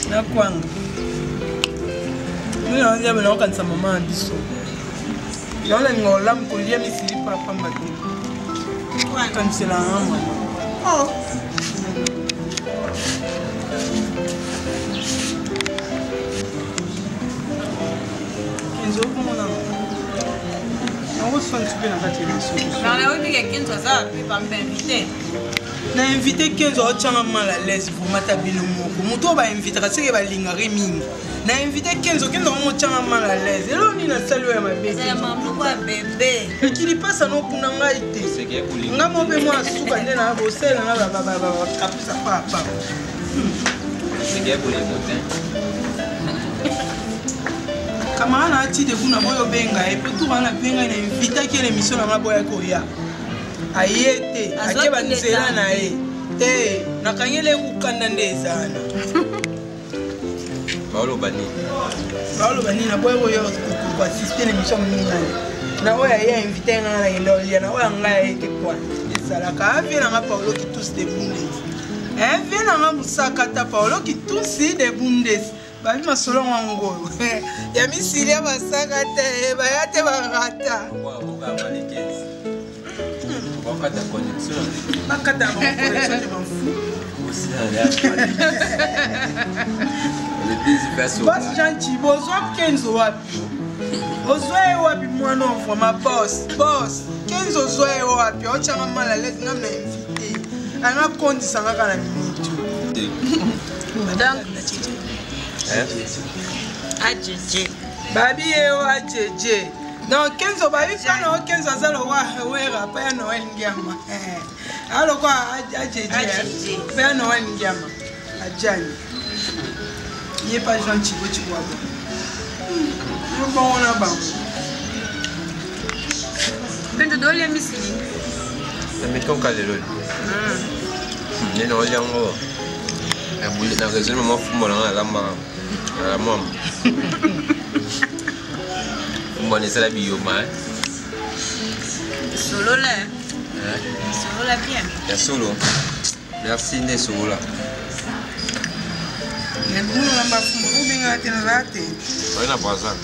nakwanga mina nyabe na okanisa mama na biso yona ngolam kolia misili papa mbaki kanisela ngamo kenzo komona nango soin super na kati ya biso na na obi ke kenzo za pe pa m'inviter na invité 15 ans tchanga mal à l'aise pour mata bino moko moto ba inviter parce que ba lingari mingi na invité 15 ans mo tchanga mal à l'aise elo ni na salu ya mabe c'est maman quoi bébé et qui passe no kuna ngai te nga mo be mo asuka nde na bo sel na ba kapisa papa c'est que pour les motins kamana ati de kuna boyo benga et puis tout wana benga na invité ki l'émission na maboya ko ya ayete akeba nzela na ye te nakangele kukanda nde ezana baoloba nini na boye oyo koasiste na émission mingi na oyo aye invité nga na yenda olia na oyo nga ayete kwa ezalaka avie nanga paolo kitusi de bundes avie nanga mosaka ta paolo kitusi de bundes babi masolo wango ya misili ya basaka te baya te barata bakata connexion bakata connexion je m'en fous boss gentil bozwa 15 wapi ozwa wapi mwana mfoma boss 15 ozwa wapi ochanga mal à l'aise ngam na invité anga kondisa ngaka na minute madame la titi ajeje babi eo ajeje non 15 babi kana 15 azalo wa wera pa Noel Ngiama alo kwa ajeje pa Noel Ngiama ajani il pas gentil tu vois bon bon on a bon pendo dole misili mettons kalelo neno yango abuli na raison maman fumola la maman fumola c'est la bioma solo là bien ya solo merci ne solo là mais bon la mafumo binga tena rate ona baza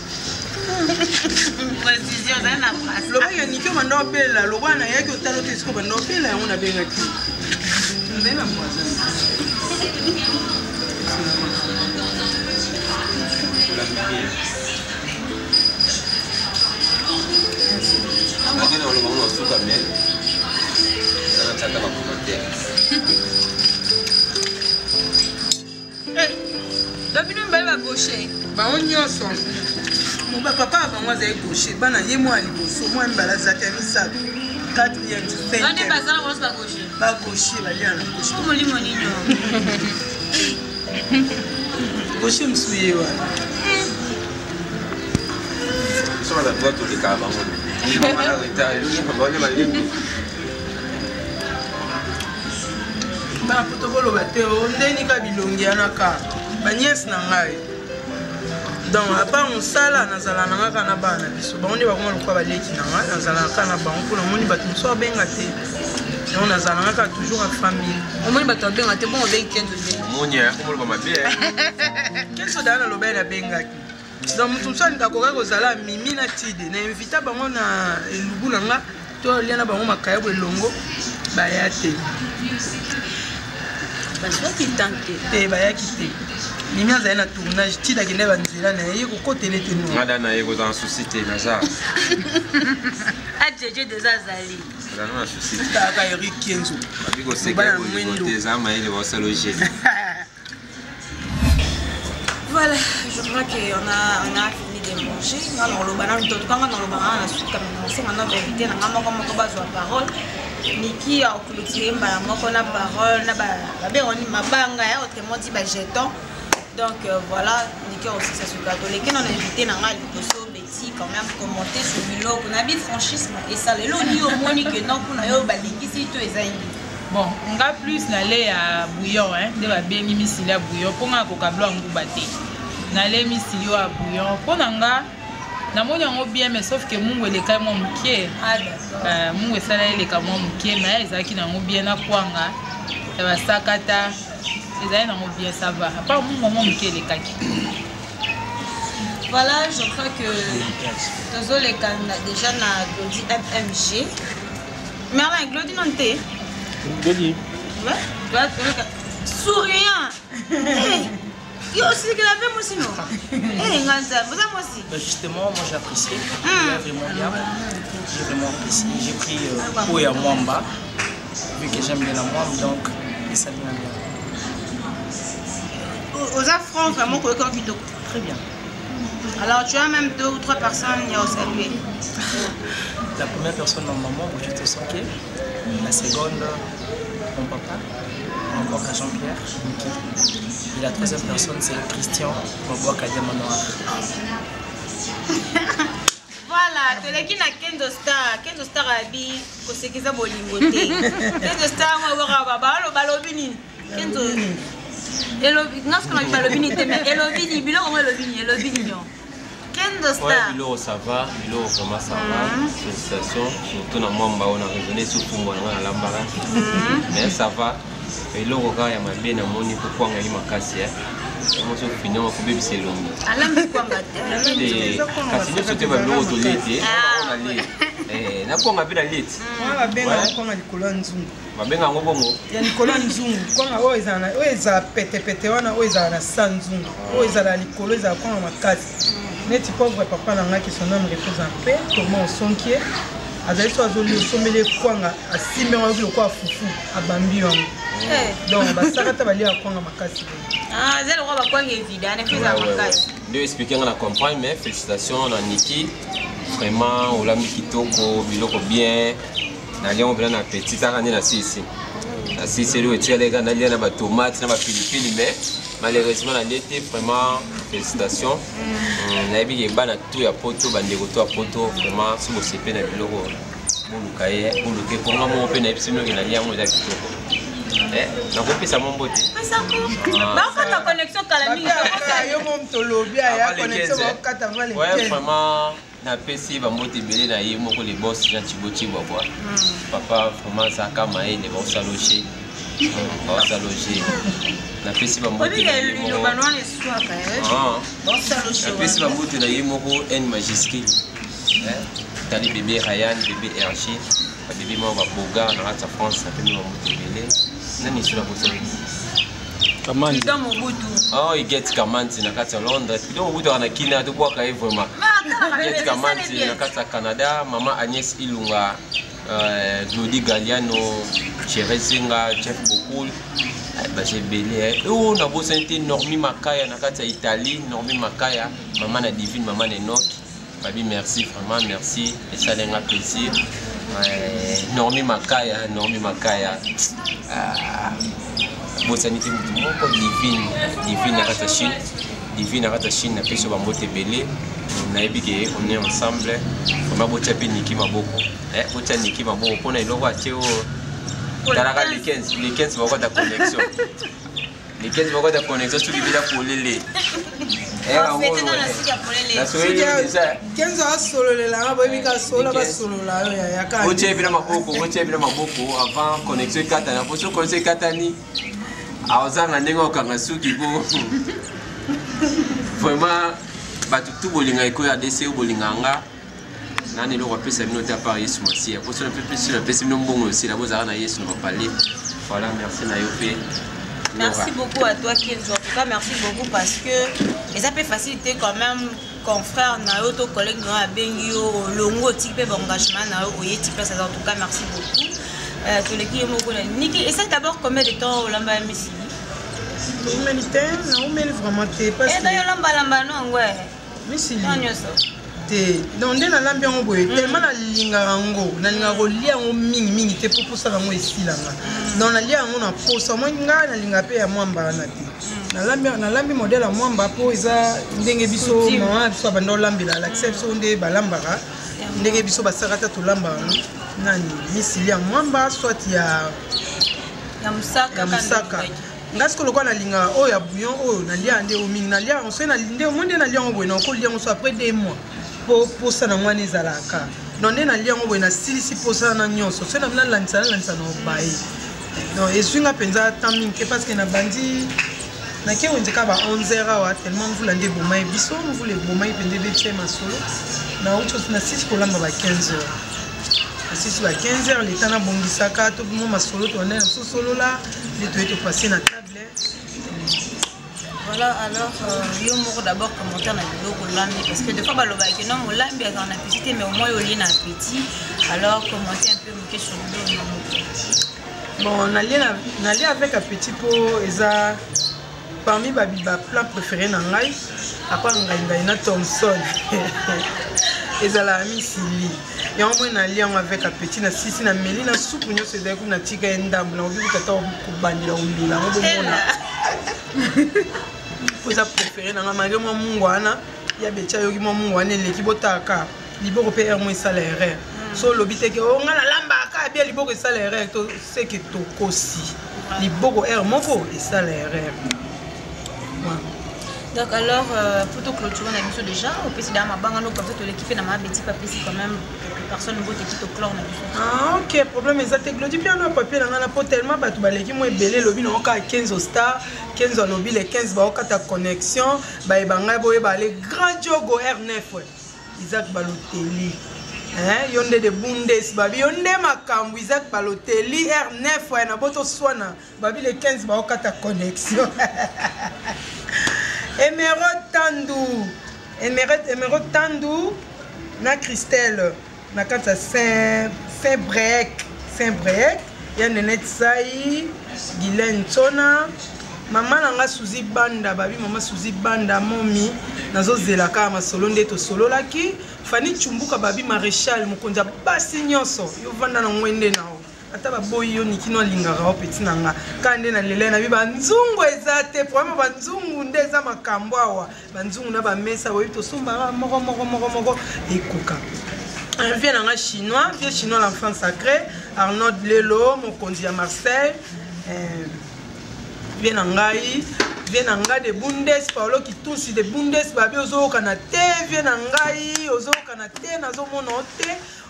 précision na phrase lo ba ni koma ndo bela lo bana yake utalo tesiko ba ndo bela yango na benga ki ndena mwaza Agora o nosso caminho. Sana chata ba kumate. Dobino mbele ba gaucher. Ba onyoso. Mo ba papa ba mwaza gaucher bana ye mo ali boso mo mbala za ta misato. 4e 5e. On est pas là on va gaucher. Ba gaucher ba liana gaucher. Mo limo ninyo. Gaucher msuye wa. Ça va droit tout les cas avant. Il va mal arrêter, il va mal aller. Ba protocole bateo ndeni ka bilongi anaka. Ba nièce na ngai. Donc à part mosala nazala nanga kana bana biso. Ba onde ba koma lokwa baleki na ngai nazala kana ba mpona moni bato so abenga te. On a zalaka toujours en famille. Au moins bato benga te bon avec Kenzo. Monia, comment le va bien? Kenzo dana lo bela bengaki. Donc mutu so ndakora kozala mimi na tide. Na invita bango na elubu nanga to liana bango makaya bo elongo ba ya te. Ba so ki tante. Te ba ya ki te. Mimi azali na tournage tida kende ba nzela na ye ko kotele te no. Ngada na ye ko dans société na za. Adjeje des azali. Là non la société. Taka Eric Kenzo. Bigo c'est que des armes et va se loger. Voilà, je crois qu'on a fini de manger. Alors, le banane, tout quand on a le banane, la suite, comme on sait, on a vérité, on a comment base la parole. Niki a clôturé, on a la parole, on a ma banga, autrement dit, jeton. Donc voilà, Niki aussi, ça se gâteau. Les gens ont invité, on a Betty quand même commenter sur Milo, on a bien franchise, et ça, les lots, au moins, que non, on a eu balingi, c'est tout, et bon, on va plus aller à bouillon, hein, de la bien misili à bouillon, pour nga kokablo en goubate. N'aller misili à bouillon, pour nga, na moni on bien, mais sauf que mon le cas mon moukier, mon ça là le cas mon moukier, mais ils qui n'ont bien na kwanga, ça va sakata, ils n'ont bien ça va. Pas mon moukier les kaki. Voilà, je crois que tous les cas déjà na Glody MMG. Mais alors Glody non t'es. Glody. Ouais. Souriant. Il y a aussi que la même aussi non. Vous avez aussi. Justement, moi j'ai apprécié. Vraiment bien. J'ai vraiment apprécié. J'ai pris Oya Mwamba. Vu que j'aime bien la Mwamba, donc ça vient bien. Aux affronts, vraiment, pour le corps vidéo. Très bien. Alors tu as même 2 ou 3 personnes à saluer. La première personne, ma maman, où j'étais soquée. La seconde, mon papa, encore à Jean-Pierre. Et la troisième personne, c'est Christian, mon bois Kadiama Noir. Voilà, tu es qui n'a Kenzo Star. Kenzo Star a dit que c'est qui ça bolingoté. Kenzo Star, moi, je vais voir le balobini. Kenzo. Elobini, non, ce qu'on a dit balobini, mais Elobini, bilo, on va Elobini. Kendo Star. Ouais, Bilo ça va, Bilo vraiment ça va. Félicitations, surtout dans Mwamba on a raisonné sur Fumbo na Lambara. Mais ça va. Bilo roga ya mabe na moni pourquoi ngai makasi moi je finis on faut c'est long. Alam kwa ngate. Kasi nyo sote ba Bilo to lete. On a late. Na kwa ngabila late. Wa benga kwa likolo nzungu. Ba benga ngo bongo. Ya likolo nzungu. Kwa oza pete wana oza na sanzungu. Oza la likolo za kwa makasi. Neti pauvre papa nanga qui son homme repose en paix, Thomas Sonkier. Azali so azoli somele kwanga asime wa bilo kwa fufu abambi wangu. Donc basakata bali akwanga makasi. Ah, zelo kwa bakwanga évident, ne fais makasi. De expliquer on a compris mais félicitations à Niki. Vraiment olami kitoko biloko bien. Na lien on na petit ça na sisi. Na sisi le tia les gars na lien na ba tomate na ba pilipili mais malheureusement on a été vraiment félicitations. Nayebi ke bana tout ya poto bandeko to ya poto vraiment si vous sepé na biloko bolukaye boluke pour moi mon pe na epsimo ke na lia mo za kitoko. Na kopesa mombo te. Pesa ko. Ba ko ta connexion kala mingi yo mom to lobi ya connexion ba kata vale. Ouais vraiment na pesi ba mbote belé na ye moko le boss Jean Chiboti Baba. Papa vraiment ça kama ele ba salocher. Ba salocher. Na pesi ba mbote. Le banwa le swaka ba salocher. Na pesi ba mbote na ye moko en majuscule. Tali bébé Ryan, bébé RG, bébé mo ba boga na rata France na pemi ba mbote belé. Nani sura bote. Kamani. Oh, il get Kamanti na kati ya Londres. Puis on na Kina to boka vraiment. Get Kamanti na kati ya Canada, maman Agnès Ilunga, Glody Galliano, Cherezinga, Jeff Bokul. Bah j'ai belé. Oh, na bosente Normi Makaya na kati ya Italie, Normi Makaya, maman na Divine, maman Enoch. Babi merci vraiment merci et ça l'enga plaisir. Normi Makaya. Bon sanité moko divine na kata Chine divine à Chine, après sur Bambote Belé, on a épiqué, on est ensemble, on a boté Niki Maboko. Boté Niki Maboko, on a eu le roi Théo. Dans les 15 vont ta connexion. Les 15 vont ta connexion, tu lui pour les. La soirée déjà. 15 ans solo là, on solo là, solo là. Boté évidemment beaucoup, avant connexion Katana, pour ce connexion Katani. Aoza na nengo Kangasuki bo. Vraiment, tout bolinga eko ya DC bolinganga. Nani le rappelle ça noté à Paris ce mois-ci. Pour ça on peut plus sur le PC non bon aussi la bozara na yesu no parler. Voilà, merci na yope. Merci beaucoup à toi Kenzo. En tout cas, merci beaucoup parce que ça peut faciliter quand même confrère na auto collègue na bengio longo type d'engagement na oyeti place en tout cas merci beaucoup. Tous les qui ont Niki, et ça d'abord combien de temps au lamba Messi? Humanitaire, non mais vraiment t'es pas. Et d'ailleurs lamba non ouais. Messi. Donc dans l'ambiance tellement la lingango na lingango lia ngo mingi te pour ça ngo ici là. Dans la lia ngo na posa mo nga na linga pe ya mwamba na te. Na lambi modèle ya mwamba po eza ndenge biso ma biso bando lambila l'acception de balambara ndenge biso basakata to lamba nani misili ya mwamba soit ya musaka ngasko lokwa na linga o ya bouillon o na lia ande o mingi na lia on se na linde o monde na lia ngo boy na ko lia ngo so après 2 mois pour ça na mwana ezalaka donc na lia ngo boy na silisi pour ça na nyonso so na mna lanisa no bayi non esunga penza timing ke parce que na bandi na ke onzeka ba 11h wa tellement vous l'andé bomai biso vous les bomai pende betie masolo na autre na 6 pour lamba ba 15h. Si c'est à 15h, les temps bongisaka, tout le monde m'a solo tourné en solo là, les deux étaient passés dans la table. Voilà, alors, il y a d'abord commenter dans la vidéo pour l'âme, parce que des fois, le bac, non, l'âme, il y a un appétit, mais au moins, il y a un appétit. Alors, commenter un peu mon question sur le bon, on allait avec appétit pour Eza. Parmi les plats préférés dans l'ail, après, on a Thompson. Ezala misili ya mwe na lia avec appétit na sisi na meli na soupe nyo se deko na tika endambu na obi tata kubandila umbila ngo bomona poza préféré na ngama mo mungwana ya becha yoki mo mungwana leki botaka liboko pe er mo salaire so lobite ke o ngala lamba ka bien liboko salaire to c'est que to kosi liboko er moko et salaire. Donc alors, pour tout clôturer, on a vu déjà, au PC d'Ama Bangano, comme ça, l'équipe n'a pas petit papier, quand même, personne ne vote qui te clore. Ah, ok, problème, mais ça te glodie bien, le papier, on a pas tellement, tu vas l'équipe, moi, belé, lobby, on a 15 au star, 15 au lobby, les 15, bah, ta connexion, bah, les grands jogo R9, Isaac Balotelli. Yonde de Bundes, babi, yonde makambu, Isaac Balotelli, R9, na boto swana, babi, les 15, bah, ta connexion. Emeraude Tandou, na Christelle, na kata Saint-Brec, ya Nenet Saï, Guylaine Tona, maman nanga Suzy Banda, babi maman Suzy Banda, momi, nazo zelaka ma solo ndeto solo laki, Fanny Chumbuka babi maréchal, mokonza basi nyonso, yo vanda na mwende nao. Ata baboyi yo nikino lingaka opeti nanga kande na lele na bi banzungu ezate problème banzungu ndeza makambo awa banzungu na ba mesa boyi to sumba moko ekuka vient nanga chinois vieux chinois l'enfant sacré Arnaud Lelo mon konzi à Marseille vient nanga de Bundes Paolo qui tous de Bundes babi ozo kana te vient ngai ozo kana te nazo mono te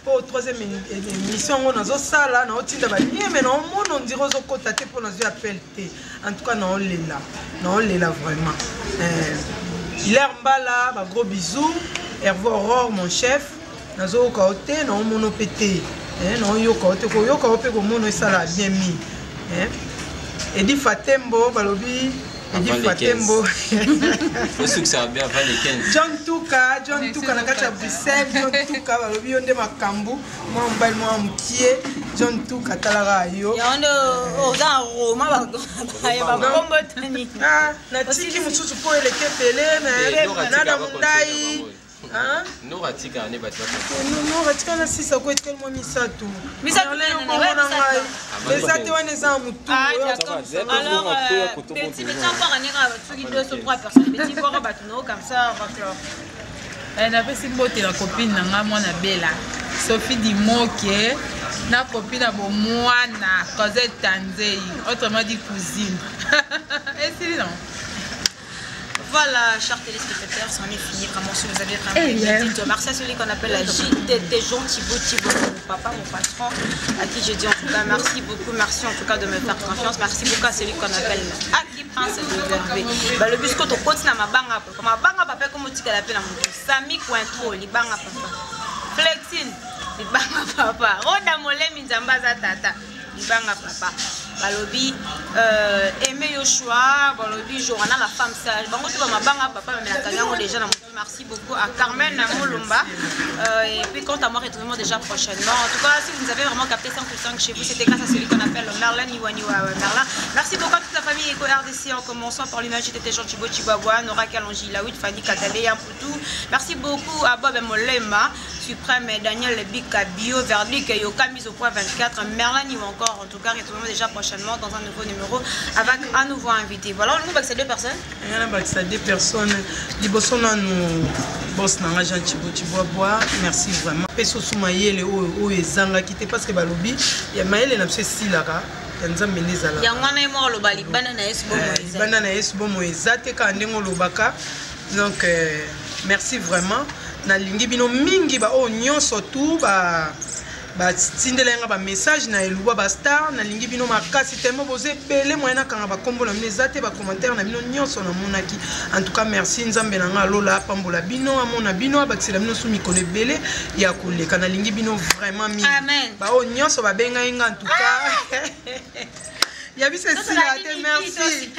au troisième émission on a sala na otinda ba bien mais non on dirait ozo kota te pour nous appel te en tout cas non lela vraiment il est mbala ba gros bisous Hervé Aurore mon chef nazo kaote na mono pété non yo kaote ko yo kaope ko mono sala bien mis Edi Fatembo balobi Edi Fatembo faut que ça bien avant les 15 John Tuka na kati ya Bruxelles John Tuka balobi yonde makambu moi mbali moi mkie John Tuka talaka yo yondo oza Roma ba bombo tani na tiki mususu po eleke pele na nada mundai Non, ratika ne bato. Non, ratika na sisa ko etel mo misato. Misato le sate wana za mutu. Alors, petit encore on ira avec 2 ou 3 personnes. Petit pour battre nous comme ça on va clore. Elle avait si beauté la copine nanga mwana bela. Sophie Dimoke na copine à bon mwana Cosette Tanzei, autrement dit cousine. Et c'est non. Voilà, chers téléspectateurs, c'en est fini. Vraiment, si vous avez vraiment une petite remarque, c'est celui qu'on appelle la JTT, Jean Thibaut, mon papa, mon patron, à qui je dis en tout cas merci beaucoup, merci en tout cas de me faire confiance. Merci beaucoup à celui qu'on appelle Aki Prince de Vervé. Le bus quand on continue à ma banga, comme ma banga papa, comme on dit qu'elle appelle à mon Sami Cointro, les banga papa. Flexine, les banga papa. Roda Mole Minzambaza Tata, les banga papa. Balobi Aimé Yoshua, Balobi Johanna la femme sage. Bango tu vas ma banga papa mais la kanyango déjà dans mon merci beaucoup à Carmen Molumba et puis quant à moi retrouvez-moi déjà prochainement. En tout cas si vous avez vraiment capté 100% chez vous c'était grâce à celui qu'on appelle Merlin Iwaniwa Merlin. Merci beaucoup à toute la famille Eco RDC en commençant par l'image de Jean Thibaut Chibaboua, Nora Kalonji Laoui, Fanny Katale Yampoutou. Merci beaucoup à Bob Molema, Suprême Daniel Bika Bio, Verdict Yoka mise au point 24, Merlin ou encore en tout cas retrouvez-moi déjà prochainement dans un nouveau numéro avec un nouveau invité. Voilà, on va avec ces 2 personnes. On va avec ces 2 personnes. Libosona nous boss nanga Jean Thibaut Chibaboua. Merci vraiment. Peso Soumayele o ezanga quitté parce que balobi ya maele na silaka. Nzambe nezala. Ya ngwana e mo lo bali banana esbo moeza. Banana esbo moeza te ka ndengo lobaka. Donc merci vraiment. Na lingi bino mingi ba o nyonso tout ba tindelenga ba message na eluba ba star na lingi bino makasi tellement boze belé moyena kanga ba kombo na mezate ba commentaire na bino nyonso na monaki. En tout cas merci nzambe na nga lola pambola bino amona bino abakisela bino sumi kone belé ya koleka na lingi bino vraiment mingi. Amen. Ba o nyonso ba benga inga en tout cas. Ya bi c'est si la merci.